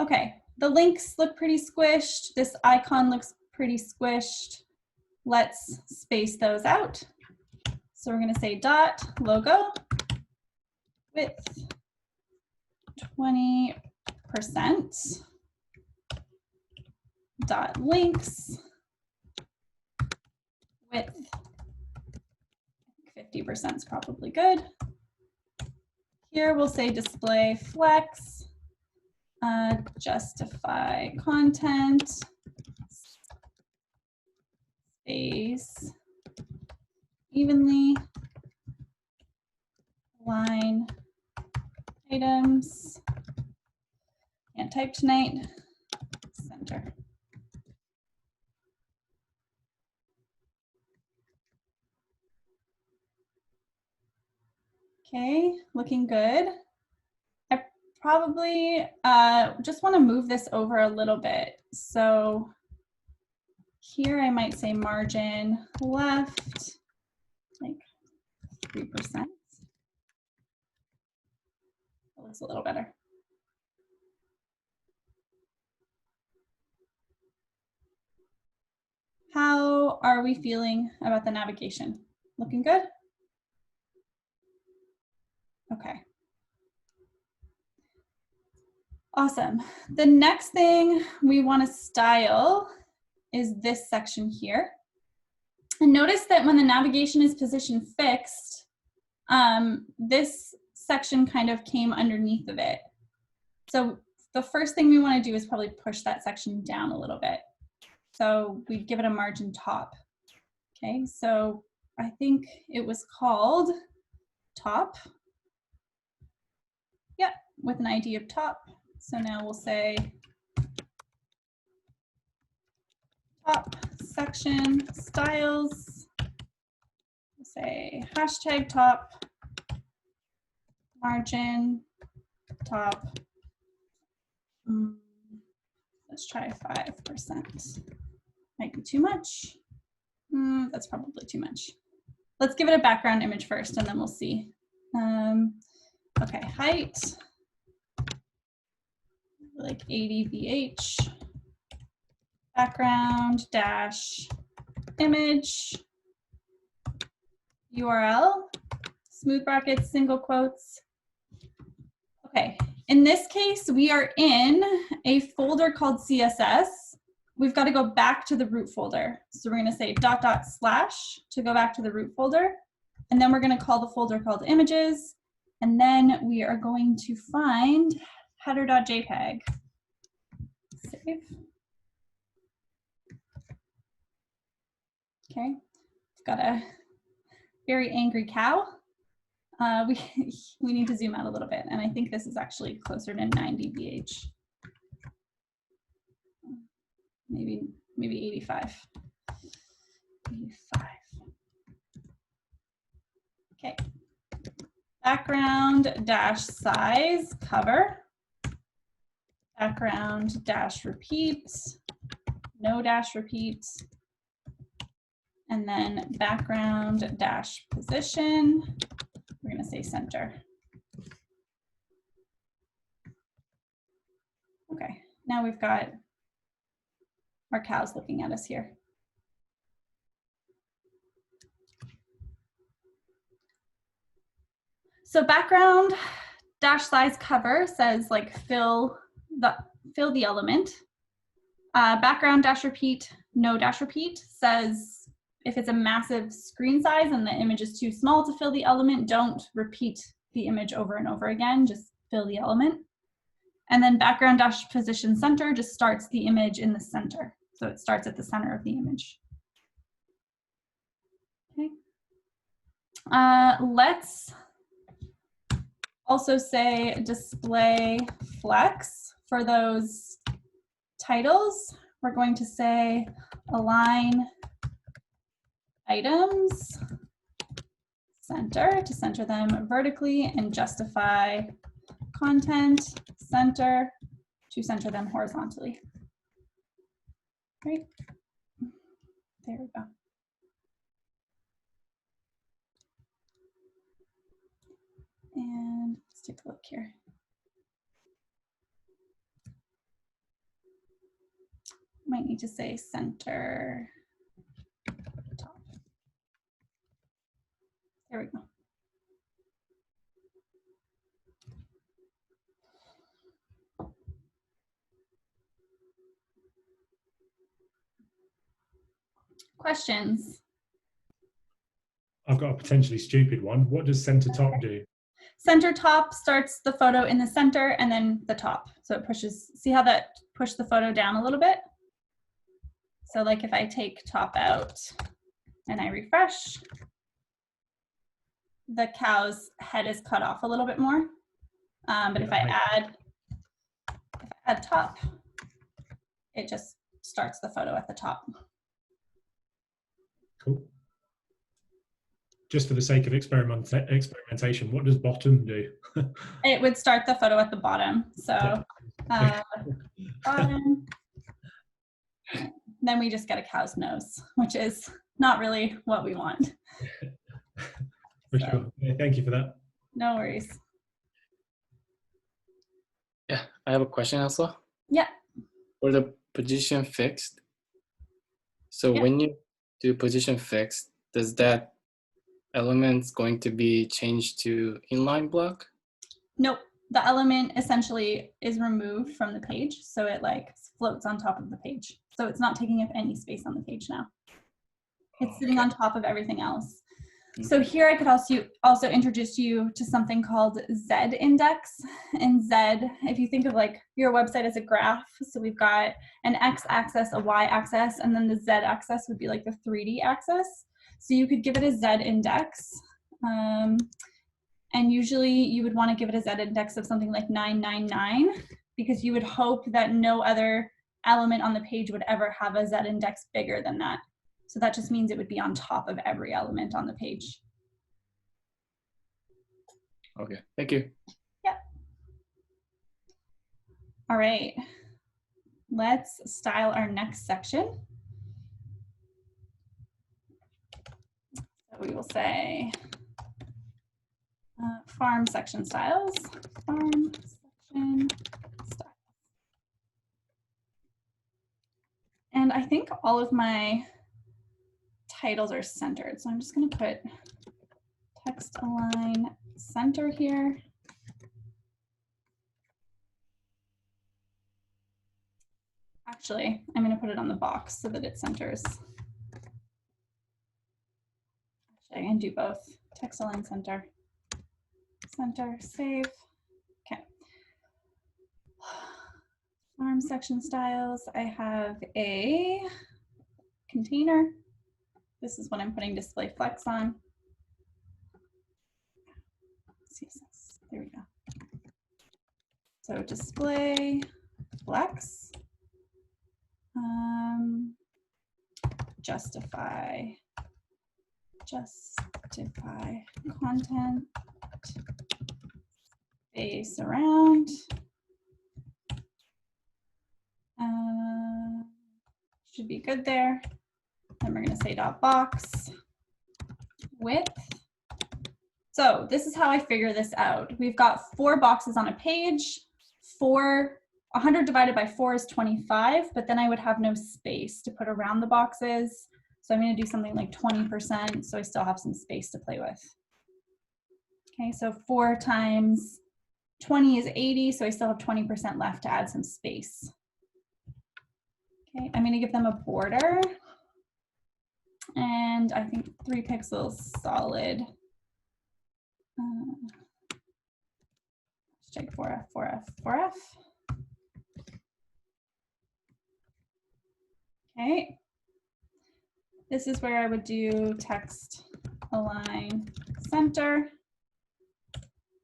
Okay, the links look pretty squished. This icon looks pretty squished. Let's space those out. So we're going to say dot logo width 20%, dot links width 50% is probably good. Here we'll say display flex, justify content, space evenly, align items, can't type tonight, center. Okay, looking good. I probably just want to move this over a little bit. So here I might say margin left, like 3%. That looks a little better. How are we feeling about the navigation? Looking good? Okay. Awesome. The next thing we want to style is this section here. And notice that when the navigation is position fixed, this section kind of came underneath of it. So the first thing we want to do is probably push that section down a little bit. So we give it a margin top. Okay, so I think it was called top. Yep, with an ID of top. So now we'll say top section styles. We'll say hashtag top margin top. Let's try 5%. Might be too much. That's probably too much. Let's give it a background image first and then we'll see. Okay, height, like 80 VH, background dash image, URL, smooth brackets, single quotes. Okay, in this case, we are in a folder called CSS. We've got to go back to the root folder. So we're going to say .. to go back to the root folder. And then we're going to call the folder called images. And then we are going to find header.jpg. Save. Okay, we've got a very angry cow. We need to zoom out a little bit. And I think this is actually closer to 90 VH. Maybe 85. 85. Okay. Background dash size cover. Background dash repeat. No dash repeat. And then background dash position. We're going to say center. Okay. Now we've got our cows looking at us here. So background dash size cover says like fill fill the element. Background dash repeat, no dash repeat says if it's a massive screen size and the image is too small to fill the element, don't repeat the image over and over again, just fill the element. And then background dash position center just starts the image in the center. So it starts at the center of the image. Okay. Let's also say display flex for those titles. We're going to say align items center to center them vertically, and justify content center to center them horizontally. Right? There we go. And let's take a look here. Might need to say center top. There we go. Questions? I've got a potentially stupid one. What does center top do? Center top starts the photo in the center and then the top. So it pushes, see how that pushed the photo down a little bit? So like if I take top out and I refresh, the cow's head is cut off a little bit more. But if I add top, it just starts the photo at the top. Cool. Just for the sake of experimentation, what does bottom do? It would start the photo at the bottom. So bottom. Then we just get a cow's nose, which is not really what we want. For sure. Yeah, thank you for that. No worries. Yeah, I have a question also. Yeah. For the position fixed. So when you do position fixed, does that element going to be changed to inline block? Nope. The element essentially is removed from the page, so it like floats on top of the page. So it's not taking up any space on the page now. It's sitting on top of everything else. So here I could also introduce you to something called Zed Index. And Zed, if you think of like your website as a graph, so we've got an x-axis, a y-axis, and then the z-axis would be like the 3D axis. So you could give it a Zed Index. And usually you would want to give it a Zed Index of something like 999, because you would hope that no other element on the page would ever have a Zed Index bigger than that. So that just means it would be on top of every element on the page. Okay, thank you. Yep. All right, let's style our next section. So we will say farm section styles, farm section styles. And I think all of my titles are centered. So I'm just going to put text align center here. Actually, I'm going to put it on the box so that it centers. Actually, I can do both. Text align center. Center, save. Okay. Farm section styles. I have a container. This is what I'm putting display flex on. CSS. There we go. So display flex. Justify content. Space around. Should be good there. Then we're going to say dot box width. So this is how I figure this out. We've got 4 boxes on a page. 100 divided by 4 is 25, but then I would have no space to put around the boxes. So I'm going to do something like 20%, so I still have some space to play with. Okay, so 4 times 20 is 80, so I still have 20% left to add some space. Okay, I'm gonna give them a border. And I think 3 pixels solid. Let's check 4F, 4F, 4F. Okay. This is where I would do text align center.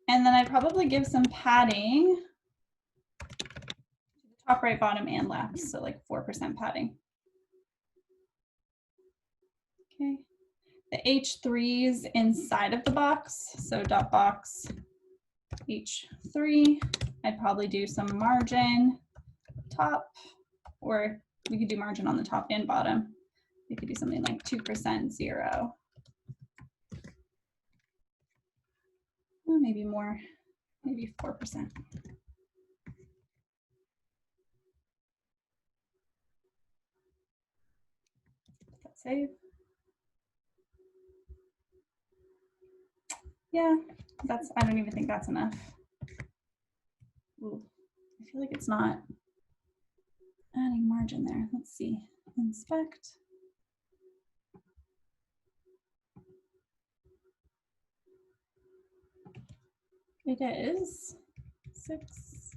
And then I'd probably give some padding to the top, right, bottom, and left. So like 4% padding. Okay. The H3s inside of the box. So dot box H3. I'd probably do some margin top, or we could do margin on the top and bottom. We could do something like 2%, 0. Well, maybe more, maybe 4%. Save. Yeah, that's, I don't even think that's enough. Ooh, I feel like it's not adding margin there. Let's see, inspect. It is 6.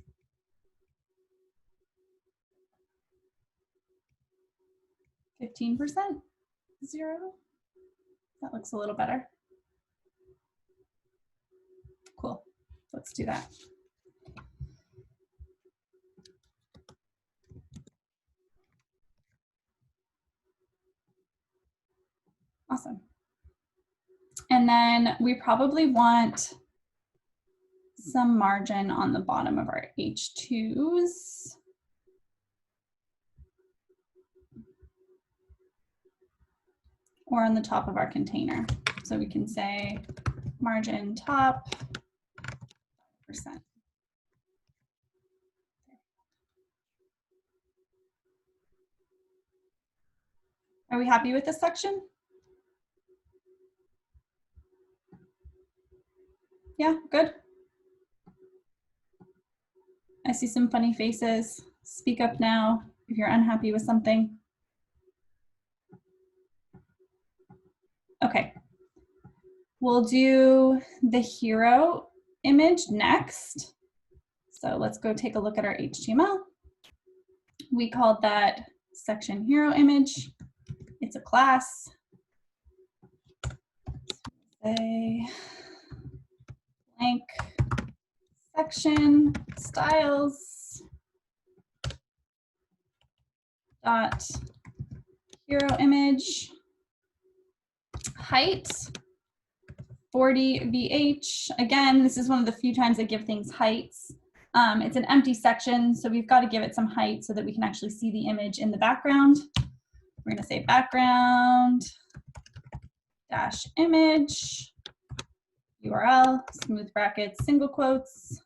15%, 0. That looks a little better. Cool, let's do that. Awesome. And then we probably want some margin on the bottom of our H2s. Or on the top of our container. So we can say margin top %. Are we happy with this section? Yeah, good. I see some funny faces. Speak up now if you're unhappy with something. Okay. We'll do the hero image next. So let's go take a look at our HTML. We called that section hero image. It's a class. Say blank section styles dot hero image height 40 VH. Again, this is one of the few times I give things heights. It's an empty section, so we've got to give it some height so that we can actually see the image in the background. We're going to say background dash image URL smooth brackets single quotes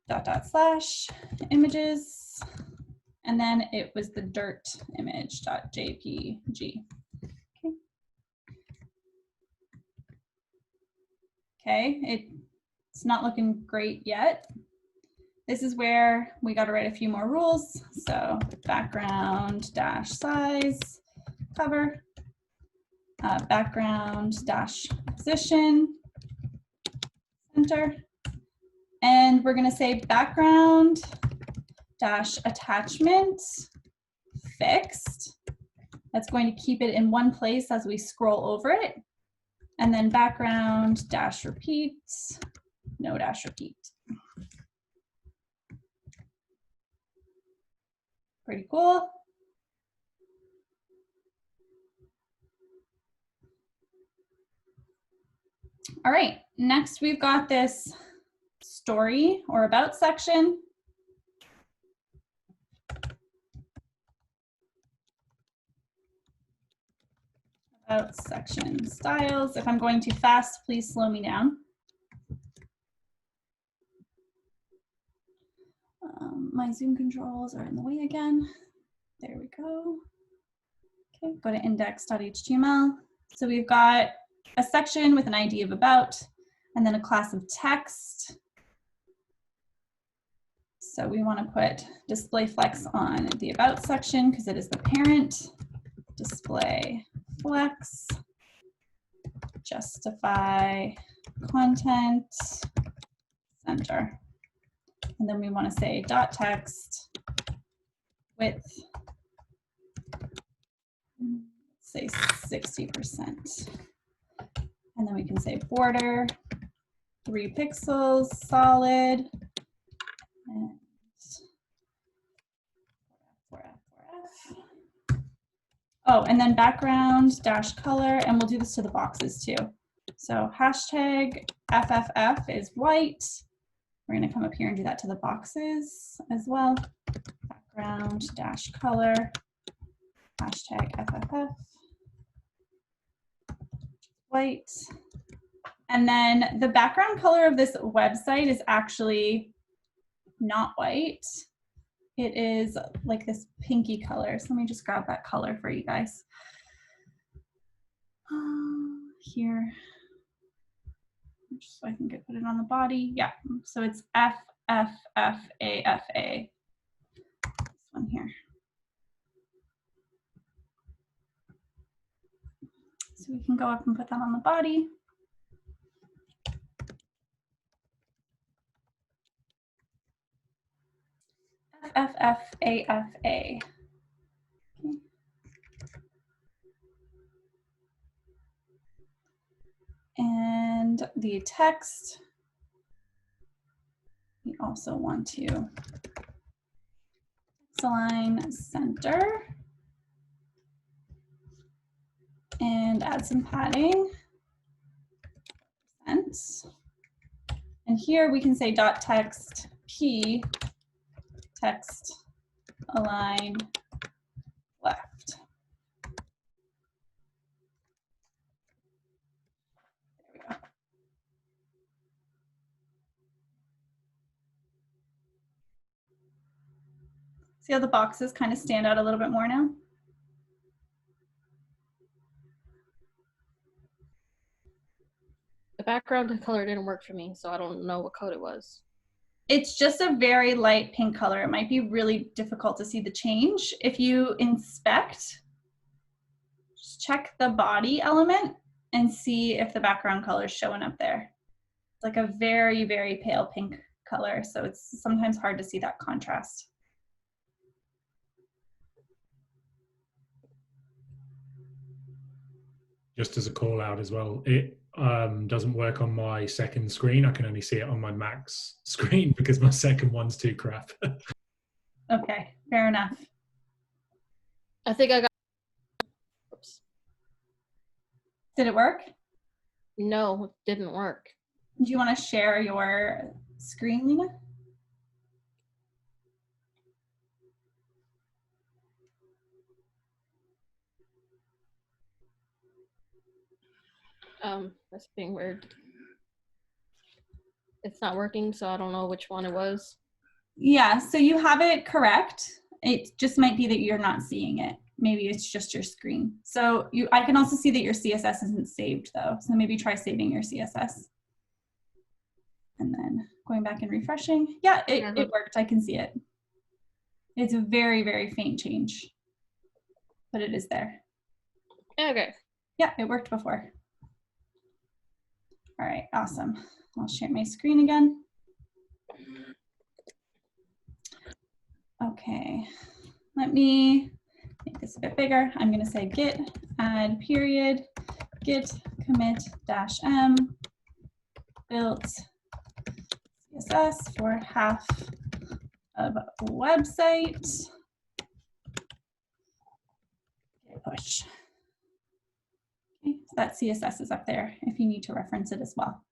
dot dot slash images, and then it was the dirt image dot jpg. Okay, it's not looking great yet. This is where we got to write a few more rules. So background dash size cover, background dash position center, and we're going to say background dash attachment fixed. That's going to keep it in one place as we scroll over it. And then background dash repeat, no dash repeat. Pretty cool. All right, next we've got this story or about section. About section styles. If I'm going too fast, please slow me down. My zoom controls are in the way again. There we go. Okay, go to index.html. So we've got a section with an ID of about. and then a class of text. So we want to put display flex on the about section because it is the parent. Display flex, justify content, center. And then we want to say dot text width, say 60%. And then we can say border, 3 pixels, solid, and 4F. Oh, and then background dash color, and we'll do this to the boxes too. So hashtag FFF is white. We're going to come up here and do that to the boxes as well. Background dash color, hashtag FFF, white. And then the background color of this website is actually not white. It is like this pinky color. So let me just grab that color for you guys. Here, just so I can put it on the body. Yeah, so it's FFFAFA. This one here. So we can go up and put that on the body. FFFAFA. Okay. And the text, we also want to align center and add some padding. And here we can say dot text p text align left. There we go. See how the boxes kind of stand out a little bit more now? The background color didn't work for me, so I don't know what code it was. It's just a very light pink color. It might be really difficult to see the change. If you inspect, just check the body element and see if the background color is showing up there. It's like a very, very pale pink color, so it's sometimes hard to see that contrast. Just as a call out as well, it doesn't work on my second screen. I can only see it on my Mac's screen because my second one's too crap. Okay, fair enough. I think I got. Oops. Did it work? No, it didn't work. Do you want to share your screen, Lena? That's being weird. It's not working, so I don't know which one it was. Yeah, so you have it correct. It just might be that you're not seeing it. Maybe it's just your screen. So I can also see that your CSS isn't saved though. So maybe try saving your CSS. And then going back and refreshing. Yeah, it worked. I can see it. It's a very, very faint change, but it is there. Okay. Yeah, it worked before. All right, awesome. I'll share my screen again. Okay, let me make this a bit bigger. I'm going to say git add period git commit -m built CSS for half of website. Push. Okay, so that CSS is up there if you need to reference it as well.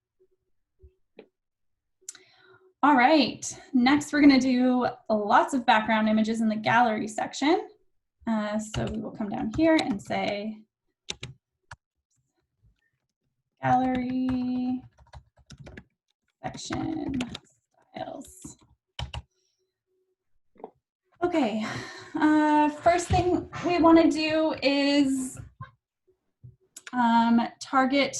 All right, next we're going to do lots of background images in the gallery section. So we will come down here and say gallery section styles. Okay, first thing we want to do is target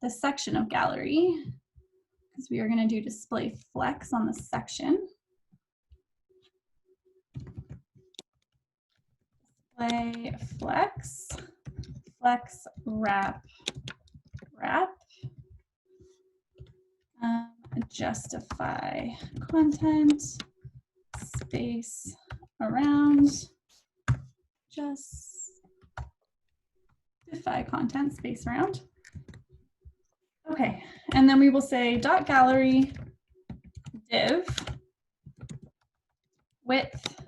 the section of gallery, because we are going to do display flex on the section. Display flex, flex wrap, justify content, space around, justify content, space around. Okay, and then we will say dot gallery div width,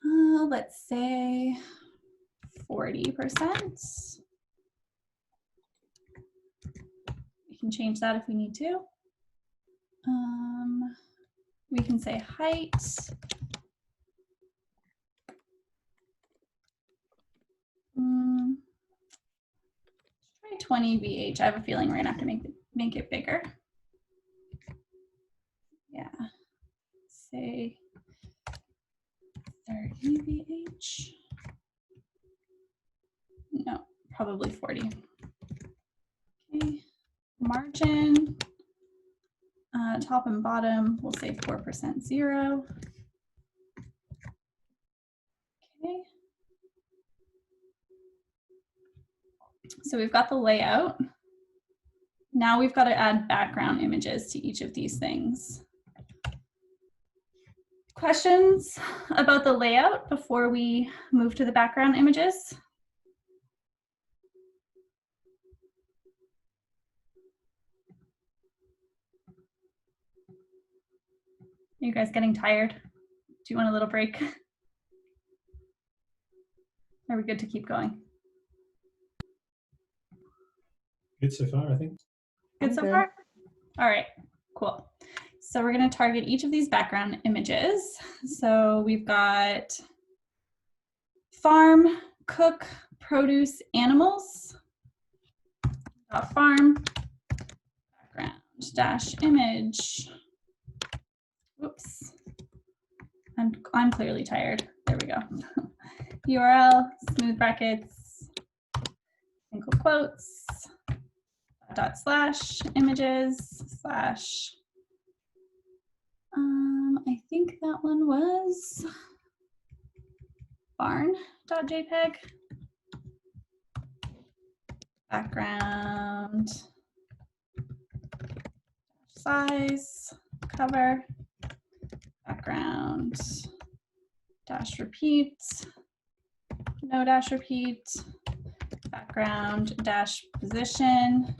let's say 40%. We can change that if we need to. We can say height. Try 20 VH. I have a feeling we're gonna have to make it bigger. Yeah, say 30 VH. No, probably 40. Okay, margin, top and bottom, we'll say 4% 0. Okay. So we've got the layout. Now we've got to add background images to each of these things. Questions about the layout before we move to the background images? Are you guys getting tired? Do you want a little break? Are we good to keep going? Good so far, I think. Good so far? All right, cool. So we're going to target each of these background images. So we've got farm, cook, produce, animals. Farm, background, dash image. Whoops. I'm clearly tired. There we go. URL, smooth brackets, single quotes, dot slash images slash. I think that one was barn.jpg. Background, size, cover, background, dash repeat, no dash repeat, background, dash position,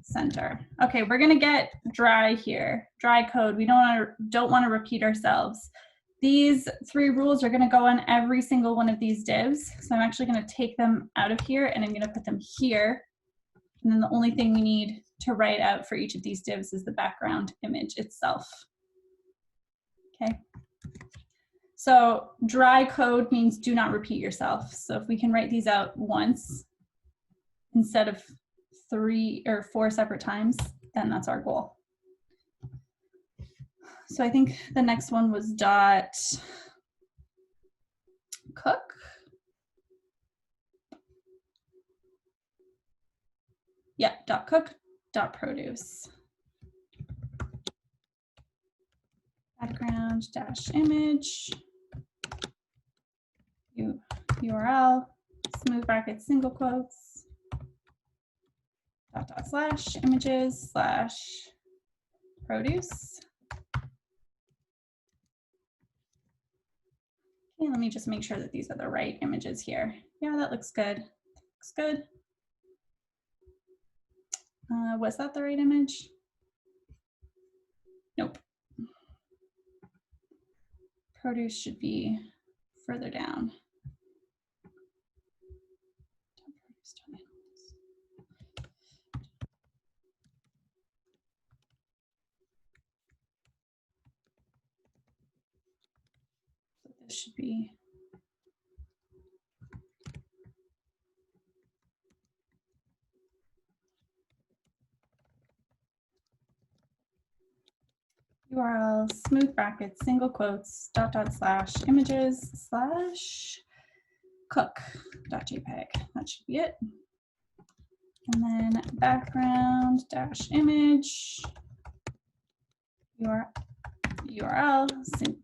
center. Okay, we're gonna get dry here, dry code. We don't want to repeat ourselves. These 3 rules are gonna go on every single one of these divs. So I'm actually gonna take them out of here and I'm gonna put them here. And then the only thing we need to write out for each of these divs is the background image itself. Okay. So dry code means do not repeat yourself. So if we can write these out once instead of 3 or 4 separate times, then that's our goal. So I think the next one was dot cook. Yeah, dot cook, dot produce. Background dash image. URL, smooth brackets, single quotes. Dot slash images slash produce. Okay, let me just make sure that these are the right images here. Yeah, that looks good. Looks good. Was that the right image? Nope. Produce should be further down. So this should be URL, smooth brackets, single quotes, dot slash images slash cook.jpg. That should be it. And then background dash image, URL,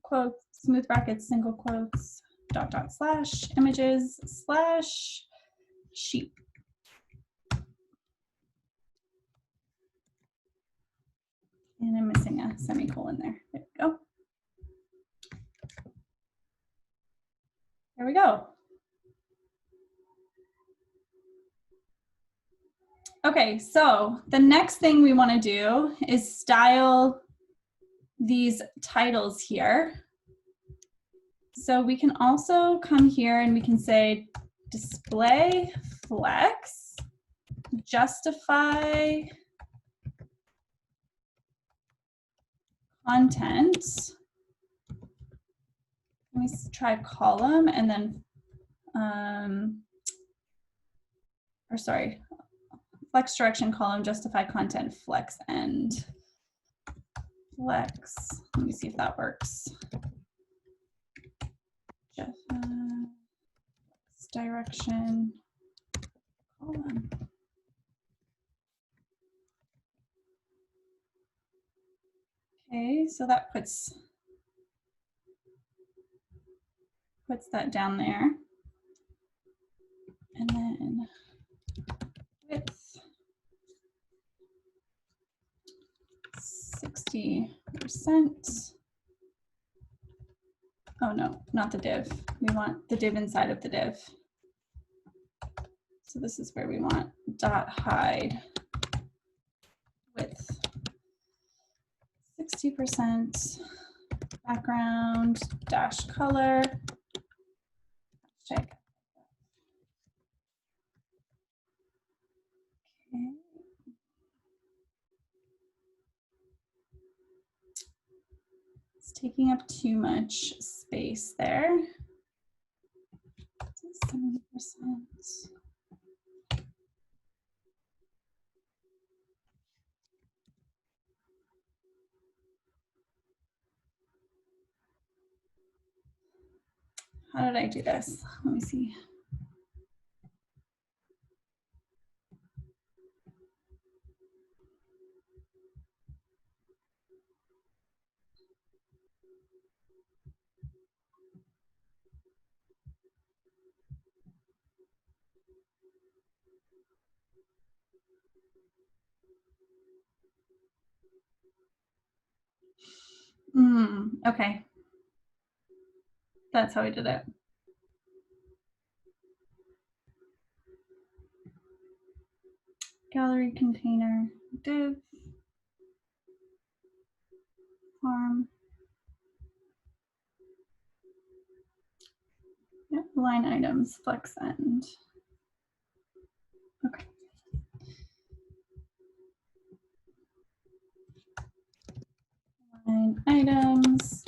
quote, smooth brackets, single quotes, dot dot slash, images slash sheep. And I'm missing a semicolon there. There we go. There we go. Okay, so the next thing we want to do is style these titles here. So we can also come here and we can say display flex, justify content. Let me try column and then, or sorry, flex direction column, justify content, flex end. Flex, let me see if that works. Direction column. Okay, so that puts that down there. And then width 60%. Oh no, not the div. We want the div inside of the div. So this is where we want dot hide width 60%, background dash color. Check. Okay. It's taking up too much space there. 70%. How did I do this? Let me see. Okay. That's how I did it. Gallery container, div, form. Yep, line items, flex end. Okay. Line items.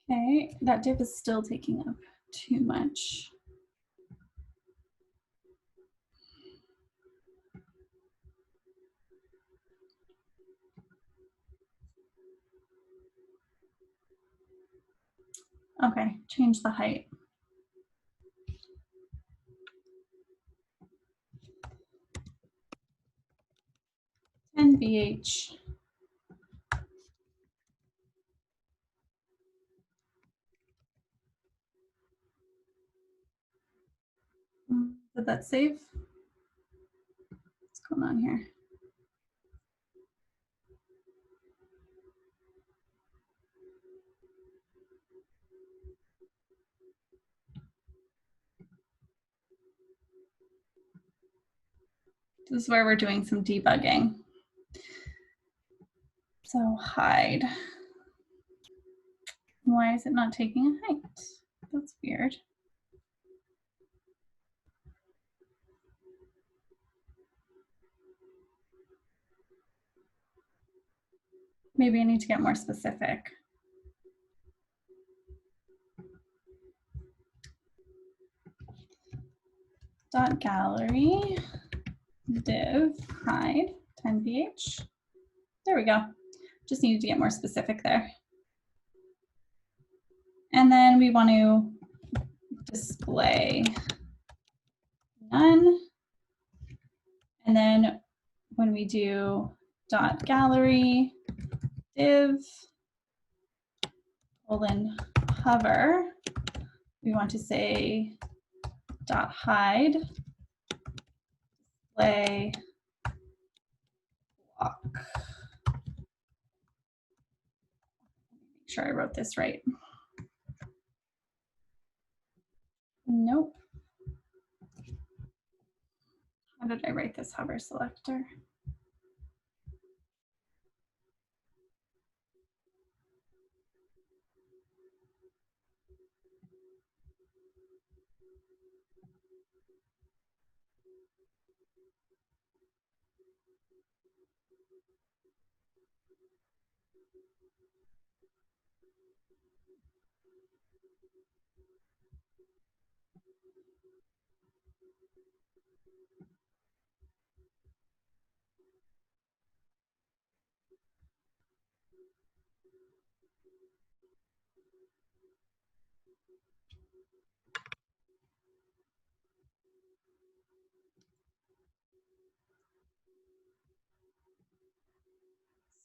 Okay, that div is still taking up too much. Okay, change the height. And VH. Did that save? What's going on here? This is where we're doing some debugging. So hide. Why is it not taking a height? That's weird. Maybe I need to get more specific. Dot gallery div hide 10ph. There we go. Just needed to get more specific there. And then we want to display none. And then when we do dot gallery div colon hover, we want to say dot hide display block. Make sure I wrote this right. Nope. How did I write this hover selector?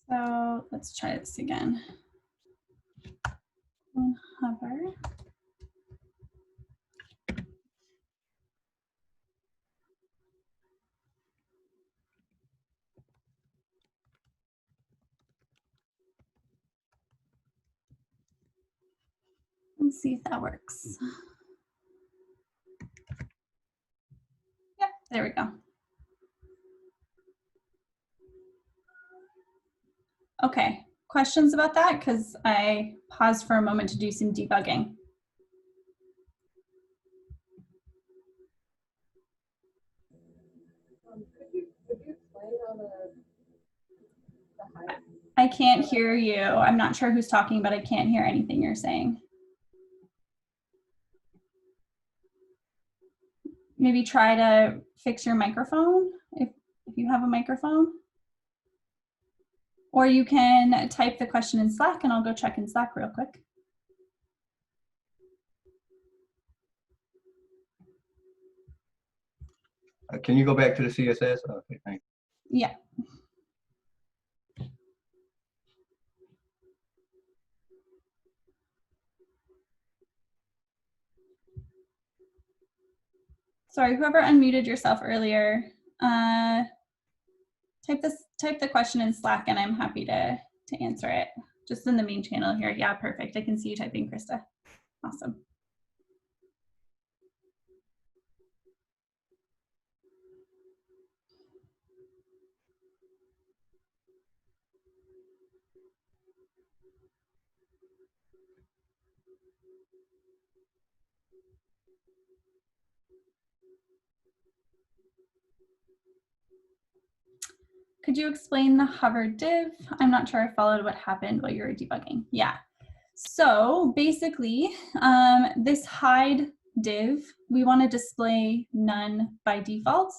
So let's try this again. Hover. Let's see if that works. Yep, there we go. Okay, questions about that? Because I paused for a moment to do some debugging. I can't hear you. I'm not sure who's talking, but I can't hear anything you're saying. Maybe try to fix your microphone if you have a microphone. Or you can type the question in Slack and I'll go check in Slack real quick. Can you go back to the CSS? Okay, thanks. Yeah. Sorry, whoever unmuted yourself earlier, type the question in Slack and I'm happy to answer it. Just in the main channel here. Yeah, perfect. I can see you typing, Krista. Awesome. Could you explain the hover div? I'm not sure I followed what happened while you were debugging. Yeah. So basically, this hide div, we want to display none by default,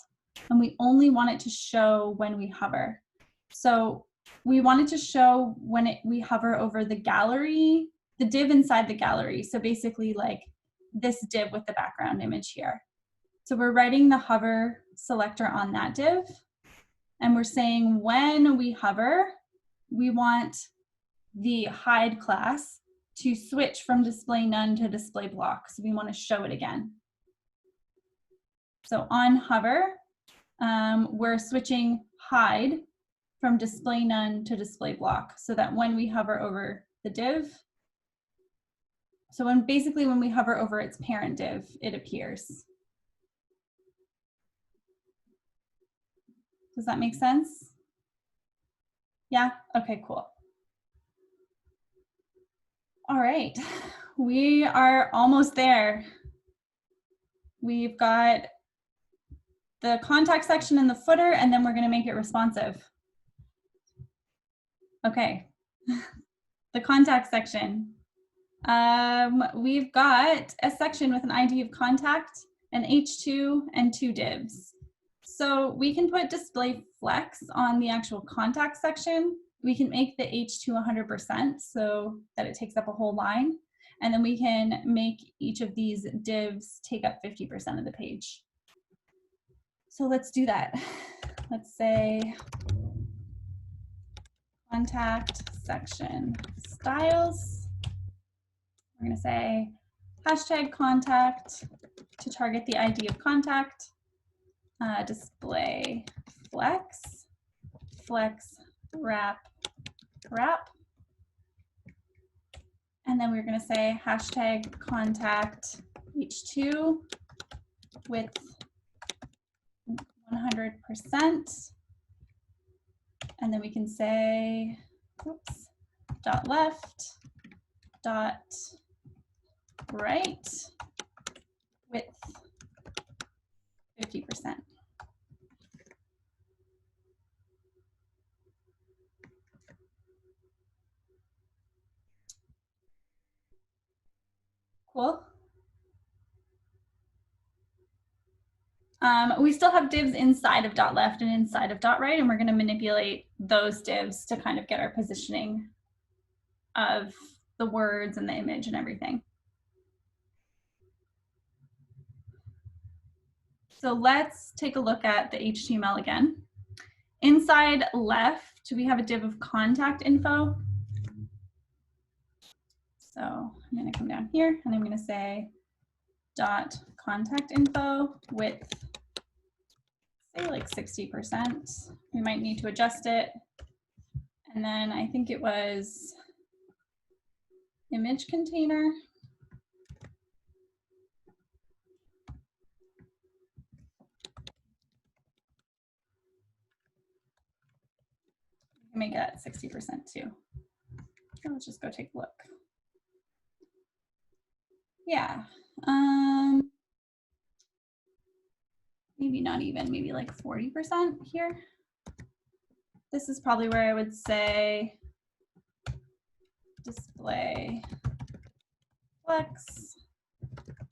and we only want it to show when we hover. So we want it to show when we hover over the gallery, the div inside the gallery. So basically like this div with the background image here. So we're writing the hover selector on that div. And we're saying when we hover, we want the hide class to switch from display none to display block. So we want to show it again. So on hover, we're switching hide from display none to display block so that when we hover over the div, so basically when we hover over its parent div, it appears. Does that make sense? Yeah, okay, cool. All right, we are almost there. We've got the contact section in the footer, and then we're going to make it responsive. Okay, the contact section. We've got a section with an ID of contact, an H2, and 2 divs. So we can put display flex on the actual contact section. We can make the H2 100% so that it takes up a whole line. And then we can make each of these divs take up 50% of the page. So let's do that. Let's say contact section styles. We're going to say hashtag contact to target the ID of contact, display flex, flex wrap, wrap. And then we're going to say hashtag contact h2 with 100%. And then we can say, oops, dot left, dot right with 50%. Cool. We still have divs inside of dot left and inside of dot right, and we're going to manipulate those divs to kind of get our positioning of the words and the image and everything. So let's take a look at the HTML again. Inside left, we have a div of contact info. So I'm going to come down here and I'm going to say dot contact info with, say, like 60%. We might need to adjust it. And then I think it was image container. Make it at 60% too. So let's just go take a look. Yeah. Maybe not even, maybe like 40% here. This is probably where I would say display flex,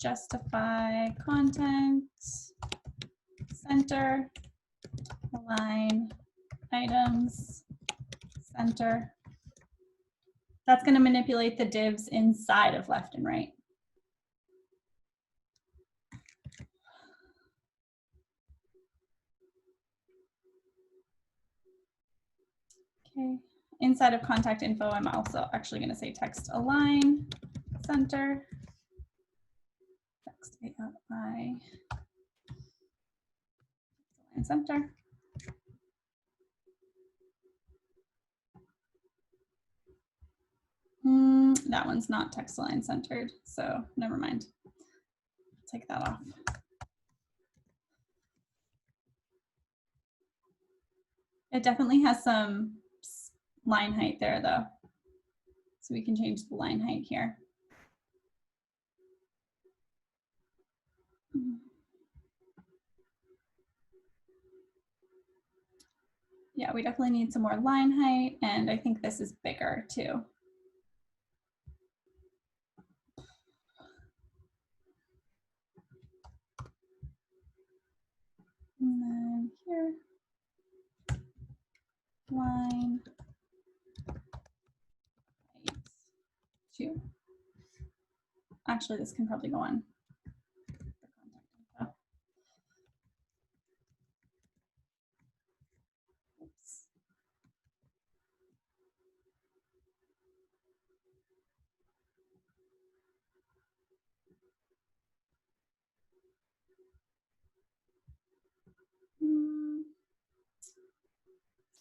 justify content, center, align items, center. That's going to manipulate the divs inside of left and right. Okay, inside of contact info, I'm also actually going to say text align, center, text AI, align center. That one's not text align centered, so never mind. Take that off. It definitely has some line height there though. So we can change the line height here. Yeah, we definitely need some more line height, and I think this is bigger too. And then here, line height 2. Actually, this can probably go on. Oops.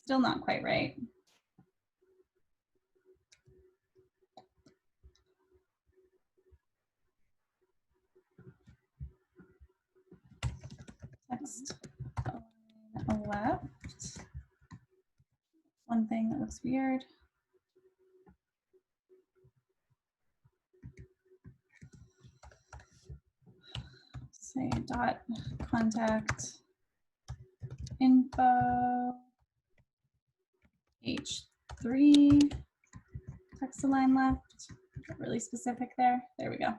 Still not quite right. Text align left. One thing that looks weird. Say dot contact info h3 text align left. Get really specific there. There we go.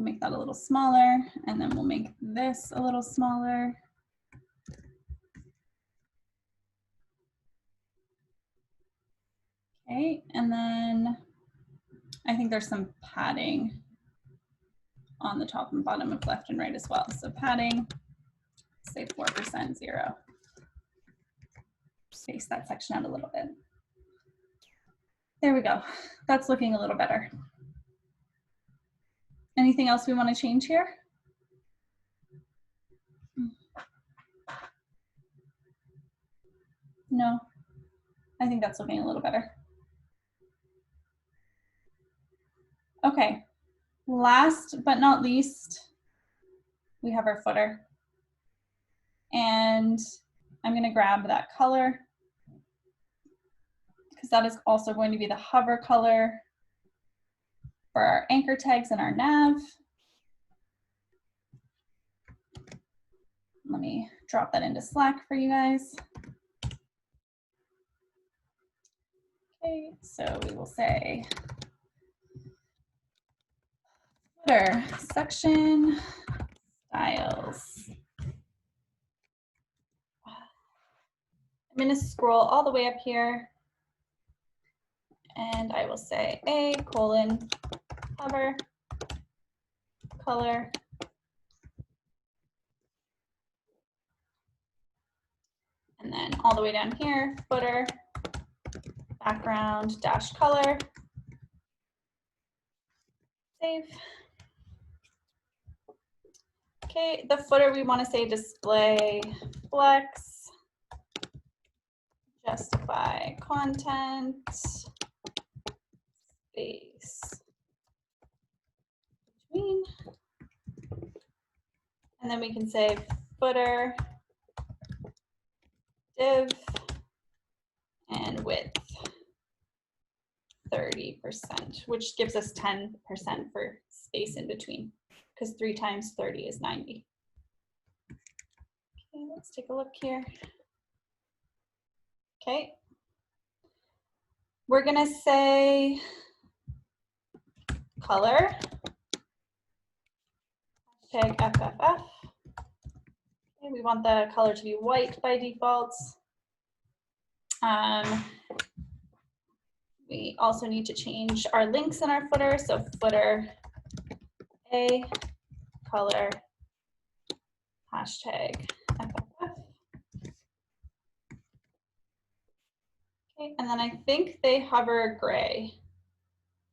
We'll make that a little smaller, and then we'll make this a little smaller. Okay, and then I think there's some padding on the top and bottom of left and right as well. So padding, say 4%, 0. Space that section out a little bit. There we go. That's looking a little better. Anything else we want to change here? No, I think that's looking a little better. Okay, last but not least, we have our footer. And I'm going to grab that color because that is also going to be the hover color for our anchor tags and our nav. Let me drop that into Slack for you guys. Okay, so we will say footer section styles. I'm going to scroll all the way up here and I will say a : hover color. And then all the way down here, footer background dash color. Save. Okay, the footer we want to say display flex, justify content, space between, and then we can say footer div and width 30%, which gives us 10% for space in between, because 3 times 30 is 90. Okay, let's take a look here. Okay. We're gonna say color, hashtag FFF. Okay, we want the color to be white by default. We also need to change our links in our footer. So footer A, color, hashtag FFF. Okay, and then I think they hover gray.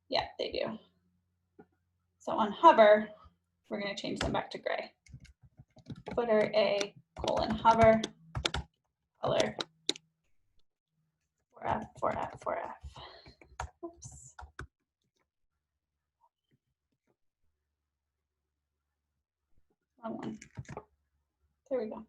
Yeah, they do. So on hover, we're going to change them back to gray. Footer A, hover, color, 4F, 4F, 4F. Oops. Wrong one. There we go.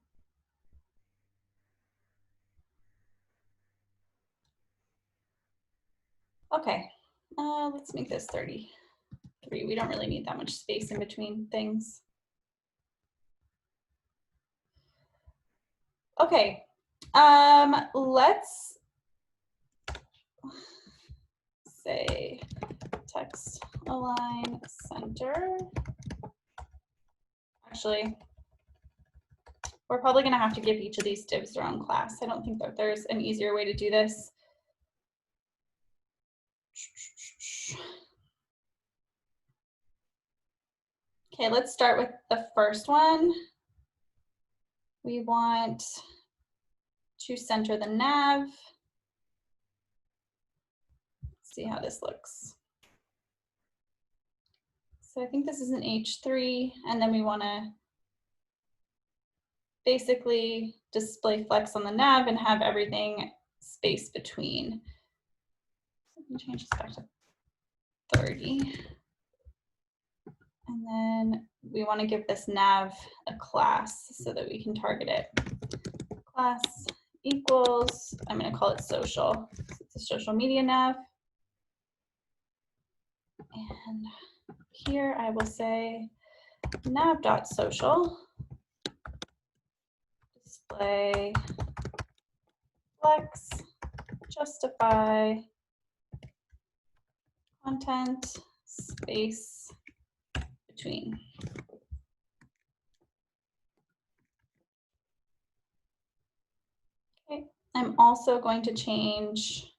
Okay, let's make this 33. We don't really need that much space in between things. Okay, let's say text align center. Actually, we're probably going to have to give each of these divs their own class. I don't think that there's an easier way to do this. Okay, let's start with the first one. We want to center the nav. Let's see how this looks. So I think this is an H3, and then we want to basically display flex on the nav and have everything spaced between. Let me change this back to 30. And then we want to give this nav a class so that we can target it. Class equals, I'm going to call it social. It's a social media nav. And here I will say nav.social display flex, justify content, space between. Okay, I'm also going to change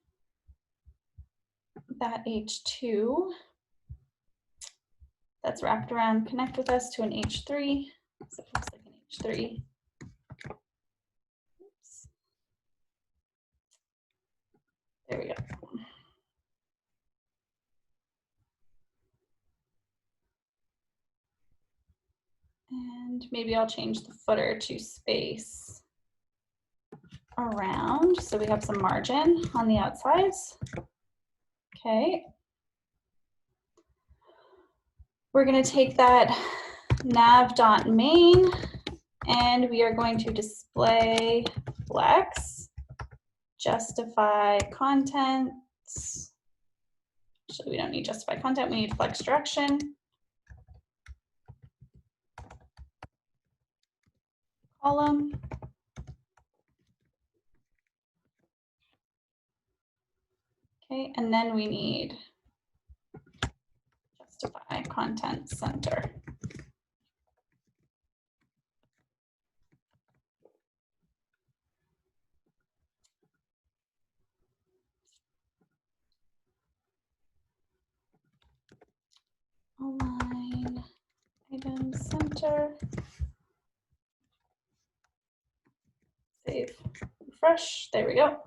that H2 that's wrapped around connect with us to an H3. So it looks like an H3. Oops. There we go. And maybe I'll change the footer to space around so we have some margin on the outsides. Okay. We're going to take that nav.main and we are going to display flex, justify contents. Actually, we don't need justify content, we need flex direction. Column. Okay, and then we need justify content center. Align item center. Save, refresh, there we go.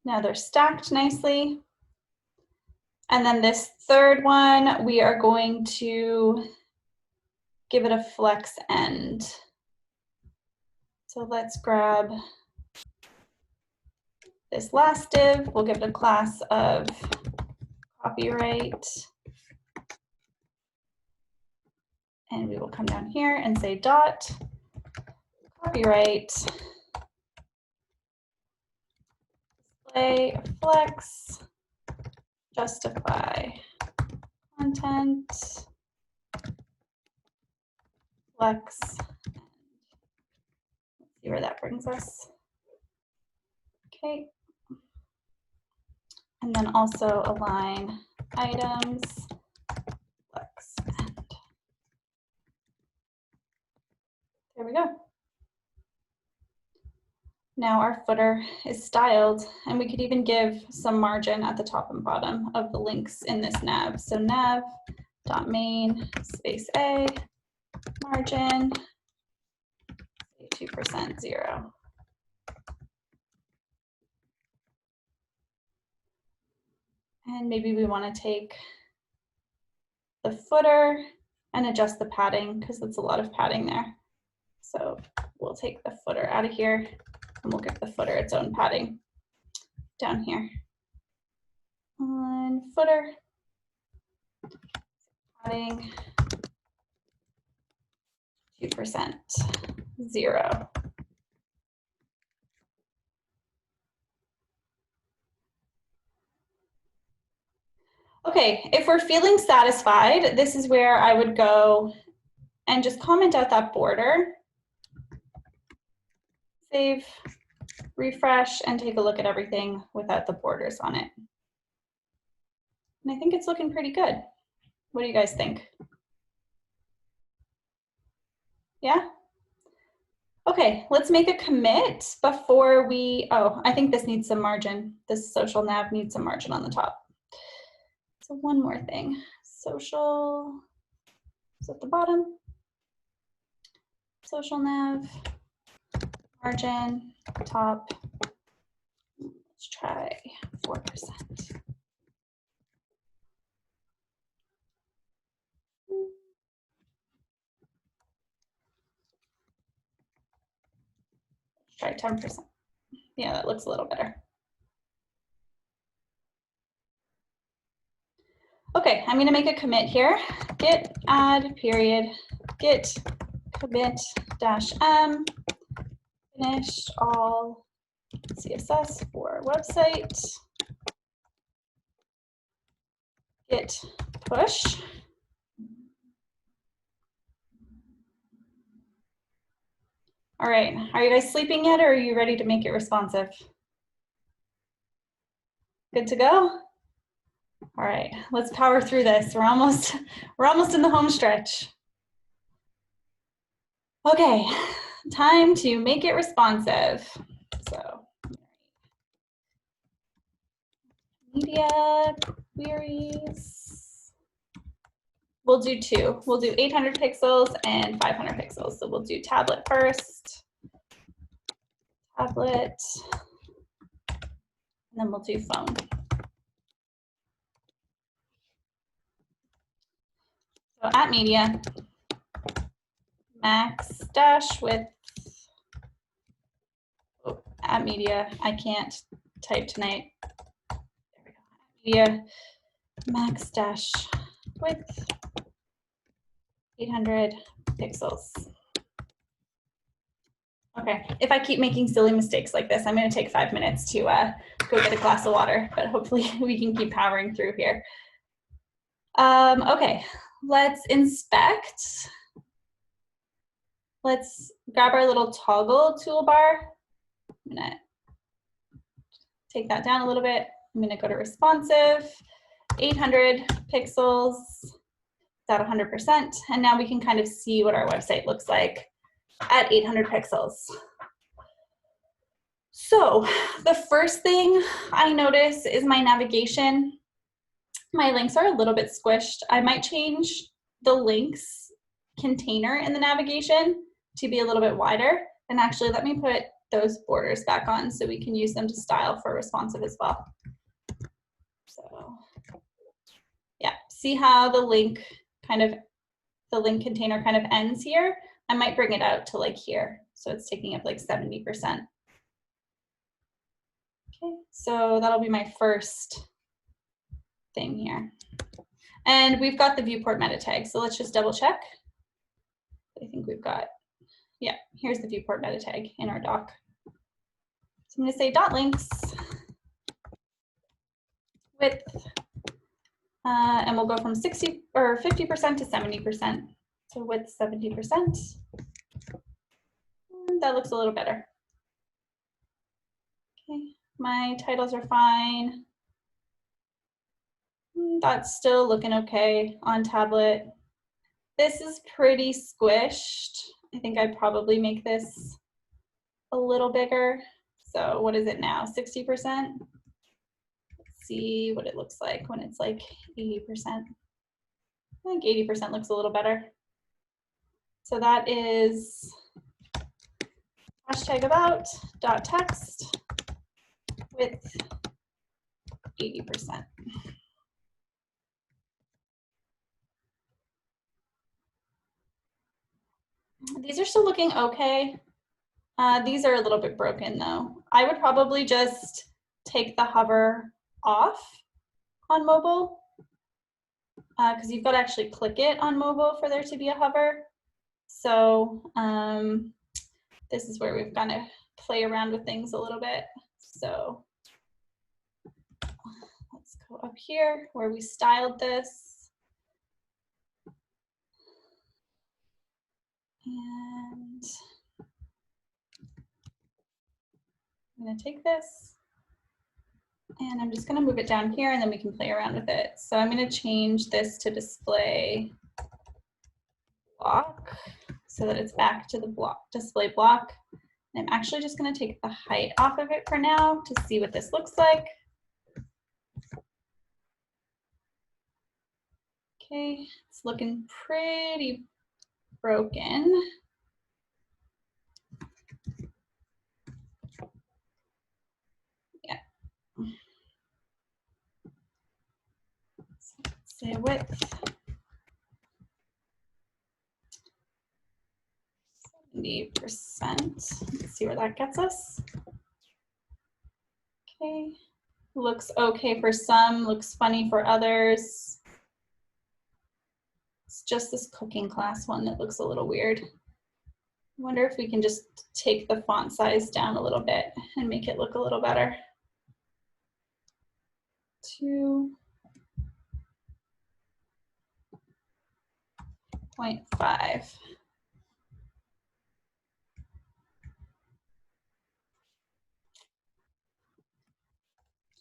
Now they're stacked nicely. And then this third one, we are going to give it a flex end. So let's grab this last div. We'll give it a class of copyright. And we will come down here and say dot copyright display flex justify content flex. Let's see where that brings us. Okay. And then also align items flex end. There we go. Now our footer is styled, and we could even give some margin at the top and bottom of the links in this nav. So nav.main space A, margin, 2% 0. And maybe we want to take the footer and adjust the padding because that's a lot of padding there. So we'll take the footer out of here and we'll give the footer its own padding down here. On footer, padding 2% 0. Okay, if we're feeling satisfied, this is where I would go and just comment out that border. Save, refresh, and take a look at everything without the borders on it. And I think it's looking pretty good. What do you guys think? Yeah? Okay, let's make a commit before we, oh, I think this needs some margin. This social nav needs some margin on the top. So one more thing, social is at the bottom. Social nav, margin, top. Let's try 4%. Try 10%. Yeah, that looks a little better. Okay, I'm going to make a commit here. Git add period git commit -m finished all CSS for website. Git push. All right, are you guys sleeping yet or are you ready to make it responsive? Good to go? All right, let's power through this. We're almost in the home stretch. Okay, time to make it responsive. So, media queries. We'll do two. We'll do 800 pixels and 500 pixels. So we'll do tablet first. Tablet. And then we'll do phone. So at media, max dash width. Oh, at media, I can't type tonight. There we go. Media, max dash width, 800 pixels. Okay, if I keep making silly mistakes like this, I'm going to take 5 minutes to go get a glass of water, but hopefully we can keep powering through here. Okay, let's inspect. Let's grab our little toggle toolbar. I'm going to take that down a little bit. I'm going to go to responsive, 800 pixels, it's at 100%, and now we can kind of see what our website looks like at 800 pixels. So the first thing I notice is my navigation. My links are a little bit squished. I might change the links container in the navigation to be a little bit wider. And actually, let me put those borders back on so we can use them to style for responsive as well. So yeah, see how the link container kind of ends here? I might bring it out to like here. So it's taking up like 70%. Okay, so that'll be my first thing here. And we've got the viewport meta tag. So let's just double check. I think we've got, yeah, here's the viewport meta tag in our doc. So I'm going to say dot links width, and we'll go from 60 or 50% to 70%. So width 70%. And that looks a little better. Okay, my titles are fine. That's still looking okay on tablet. This is pretty squished. I think I'd probably make this a little bigger. So what is it now, 60%? Let's see what it looks like when it's like 80%. I think 80% looks a little better. So that is hashtag about dot text with 80%. These are still looking okay. These are a little bit broken though. I would probably just take the hover off on mobile because you've got to actually click it on mobile for there to be a hover. So this is where we've got to play around with things a little bit. So let's go up here where we styled this. And I'm going to take this and I'm just going to move it down here and then we can play around with it. So I'm going to change this to display block so that it's back to the block display block. And I'm actually just going to take the height off of it for now to see what this looks like. Okay, it's looking pretty broken. Yeah. So let's say width 70%. Let's see where that gets us. Okay, looks okay for some, looks funny for others. It's just this cooking class one that looks a little weird. I wonder if we can just take the font size down a little bit and make it look a little better. 2.5.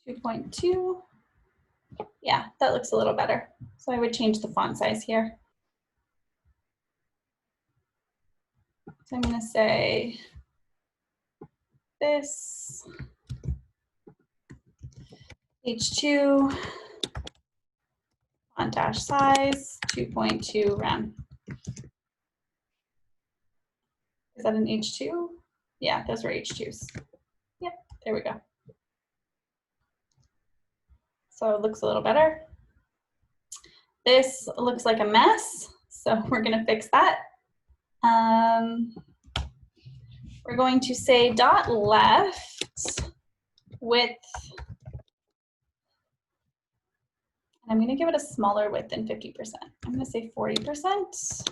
.2. Yeah, that looks a little better. So I would change the font size here. So I'm going to say this H2 font dash size 2.2 round. Is that an H2? Yeah, those were H2s. Yep, there we go. So it looks a little better. This looks like a mess, so we're going to fix that. We're going to say dot left width. I'm going to give it a smaller width than 50%. I'm going to say 40%.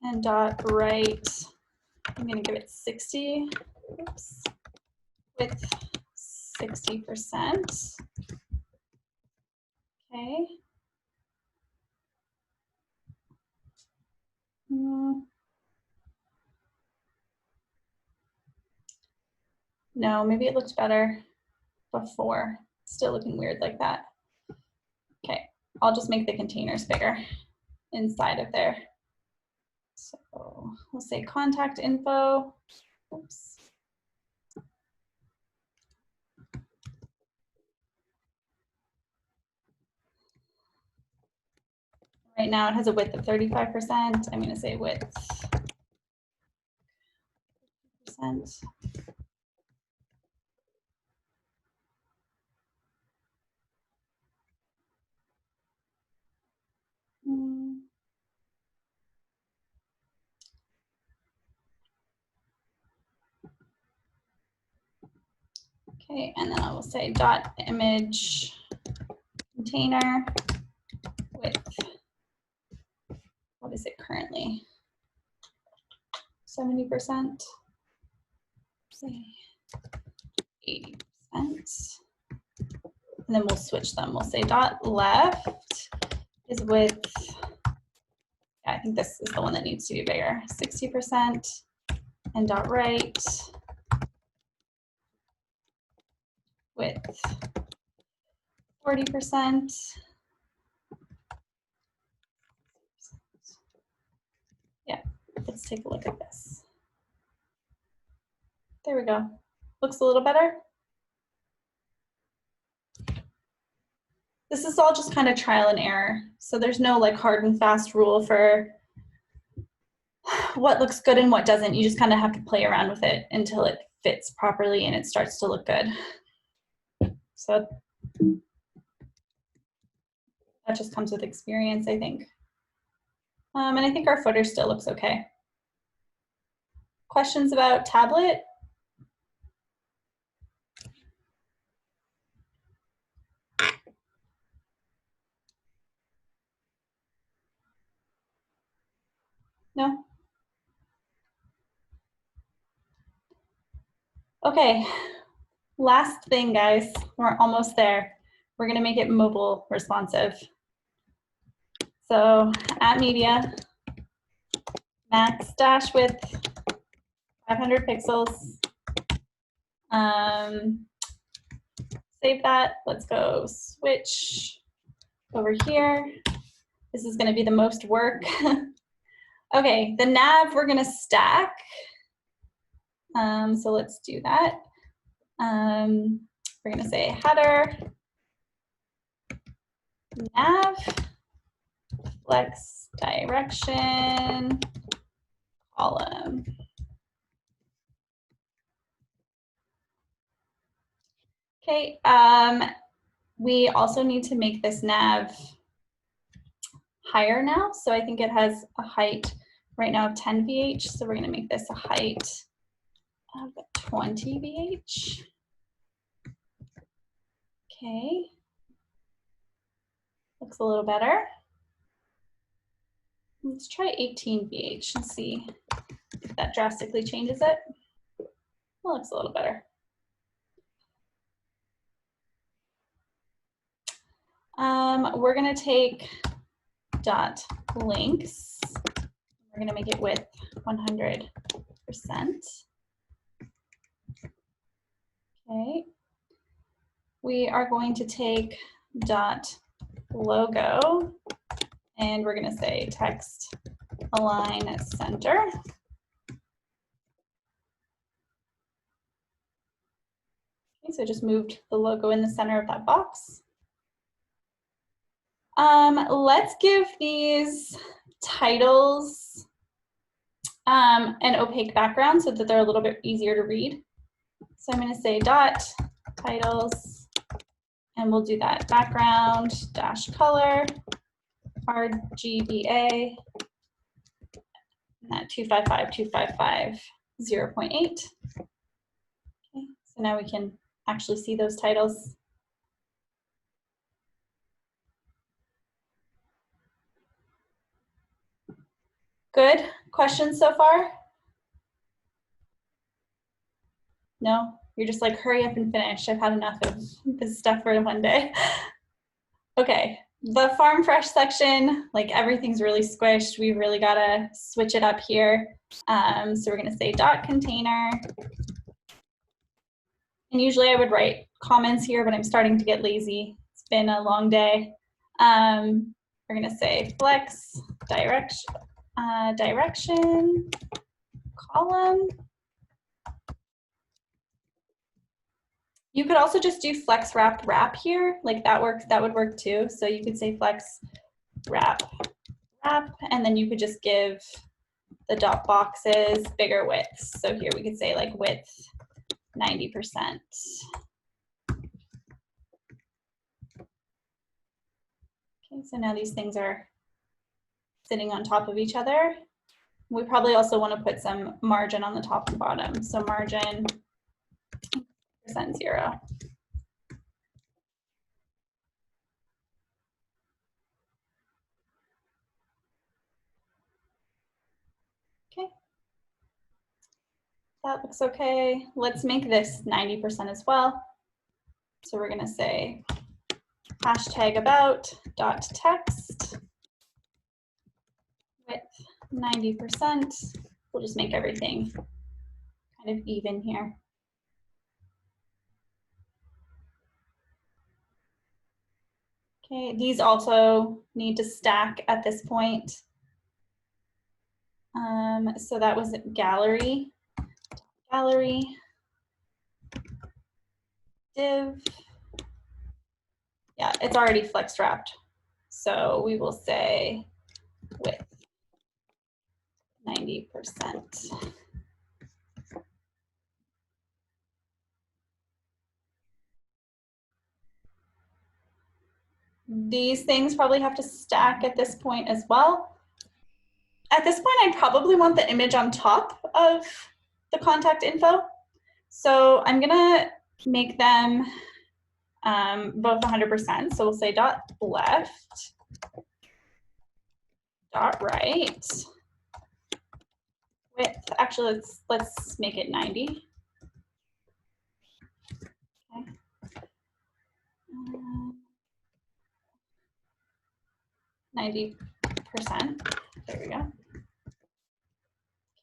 And dot right, I'm going to give it 60. Oops. Width 60%. Okay. No, maybe it looked better before. Still looking weird like that. Okay, I'll just make the containers bigger inside of there. So we'll say contact info. Oops. Right now it has a width of 35%. I'm going to say width %. Okay, and then I will say dot image container with, what is it currently? 70%, say 80%. And then we'll switch them. We'll say dot left is with, yeah, I think this is the one that needs to be bigger, 60%, and dot right with 40%. Yeah, let's take a look at this. There we go. Looks a little better. This is all just kind of trial and error. So there's no like hard and fast rule for what looks good and what doesn't. You just kind of have to play around with it until it fits properly and it starts to look good. So that just comes with experience, I think. And I think our footer still looks okay. Questions about tablet? No? Okay, last thing, guys. We're almost there. We're gonna make it mobile responsive. So at media, max dash width, 500 pixels. Save that. Let's go switch over here. This is going to be the most work. Okay, the nav we're going to stack. So let's do that. We're going to say header, nav, flex direction, column. Okay, we also need to make this nav higher now. So I think it has a height right now of 10 VH. So we're gonna make this a height of 20 VH. Okay, looks a little better. Let's try 18 VH and see if that drastically changes it. Well, looks a little better. We're gonna take dot links. We're gonna make it width 100%. Okay. we are going to take dot logo and we're going to say text align center. Okay, so just moved the logo in the center of that box. Let's give these titles an opaque background so that they're a little bit easier to read. So I'm going to say dot titles, and we'll do that background dash color RGBA, and that 255 0.8. Okay, so now we can actually see those titles. Good. Questions so far? No? You're just like, hurry up and finish. I've had enough of this stuff for one day. Okay, the farm fresh section, like everything's really squished. We've really got to switch it up here. So we're going to say dot container. And usually I would write comments here, but I'm starting to get lazy. It's been a long day. We're going to say flex direction column. You could also just do flex wrap here, like that works. That would work too. So you could say flex wrap, and then you could just give the dot boxes bigger widths. So here we could say like width 90%. Okay, so now these things are sitting on top of each other. We probably also want to put some margin on the top and bottom. So margin %0. Okay. That looks okay. Let's make this 90% as well. So we're going to say hashtag about dot text width 90%. We'll just make everything kind of even here. Okay, these also need to stack at this point. So that was gallery div. Yeah, it's already flex wrapped. So we will say width 90%. These things probably have to stack at this point as well. At this point, I probably want the image on top of the contact info. So I'm gonna make them both 100%. So we'll say dot left, dot right, width. Actually, let's make it 90. Okay. 90%. There we go.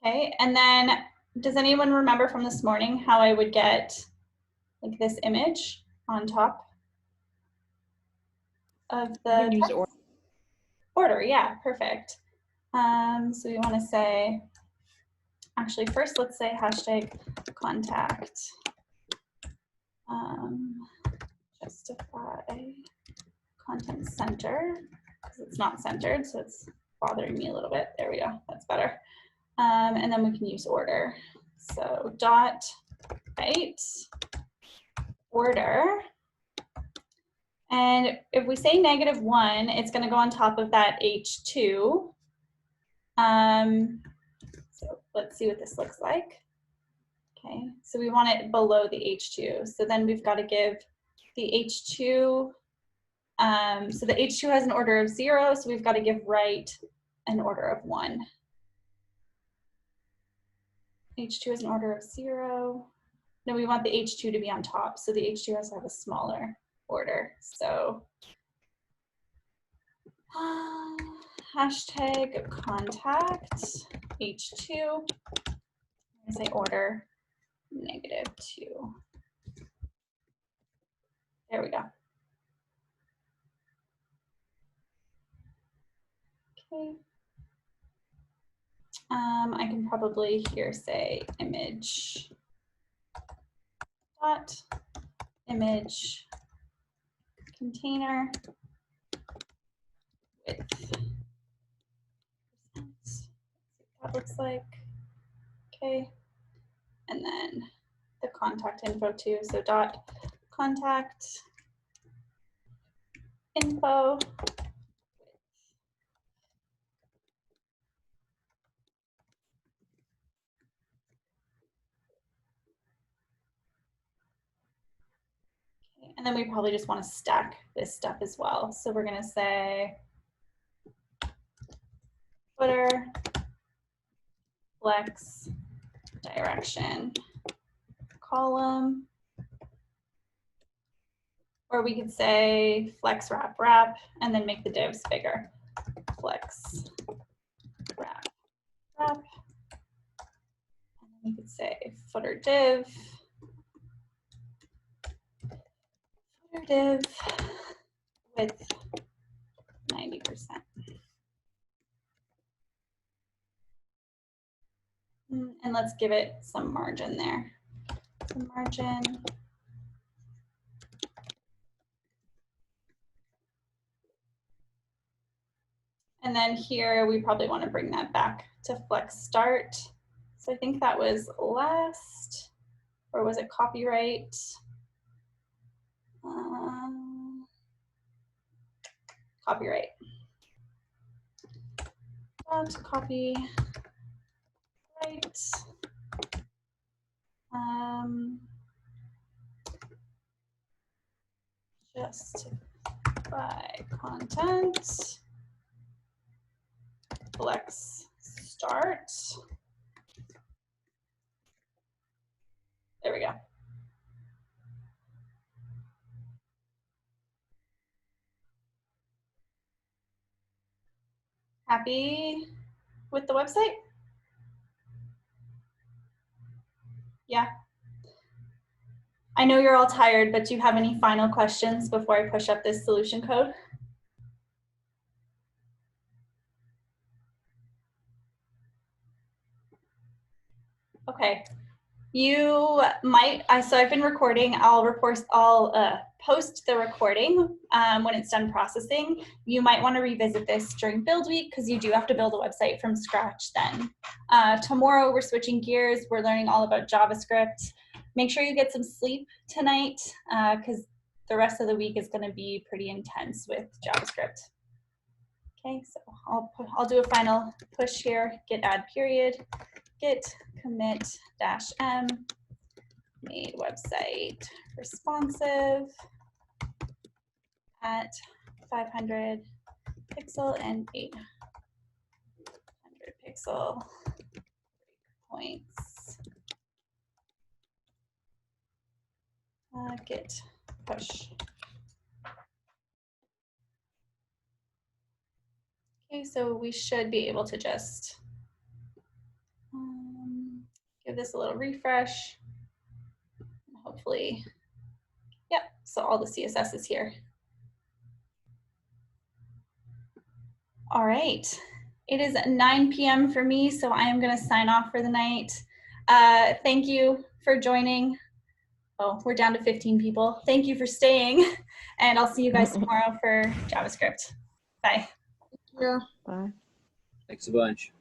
Okay, and then does anyone remember from this morning how I would get like this image on top of the use order? Yeah, perfect. So we want to say, actually first let's say hashtag contact justify content center, because it's not centered, so it's bothering me a little bit. There we go, that's better. And then we can use order. So dot right order. And if we say -1, it's going to go on top of that H2. So let's see what this looks like. Okay, so we want it below the H2. So then we've got to give the H2, so the H2 has an order of 0, so we've got to give right an order of 1. H2 has an order of 0. No, we want the H2 to be on top, so the H2 has to have a smaller order. So hashtag contact H2, I'm gonna say order -2. There we go. Okay. I can probably here say image dot image container width. That looks like. Okay. And then the contact info too. So dot contact info. And then we probably just want to stack this stuff as well. So we're going to say footer, flex, direction, column. Or we could say flex, wrap, wrap, and then make the divs bigger. Flex, wrap, wrap. And then we could say footer div. Footer div with 90%. And let's give it some margin there. Some margin. And then here we probably want to bring that back to flex start. So I think that was last, or was it copyright? Copyright. Copy. Right. Justify content. Flex start. There we go. Happy with the website? Yeah. I know you're all tired, but do you have any final questions before I push up this solution code? Okay. You might, so I've been recording, I'll post the recording when it's done processing. You might want to revisit this during build week because you do have to build a website from scratch then. Tomorrow we're switching gears. We're learning all about JavaScript. Make sure you get some sleep tonight because the rest of the week is going to be pretty intense with JavaScript. Okay, so I'll do a final push here, git add period, git commit -m, made website responsive at 500 pixel and 800 pixel points. Git push. Okay, so we should be able to just give this a little refresh. Hopefully, yep, so all the CSS is here. All right, it is 9 p.m. for me, so I am gonna sign off for the night. Thank you for joining. Oh, we're down to 15 people. Thank you for staying, and I'll see you guys tomorrow for JavaScript. Bye. Yeah. Bye. Thanks a bunch.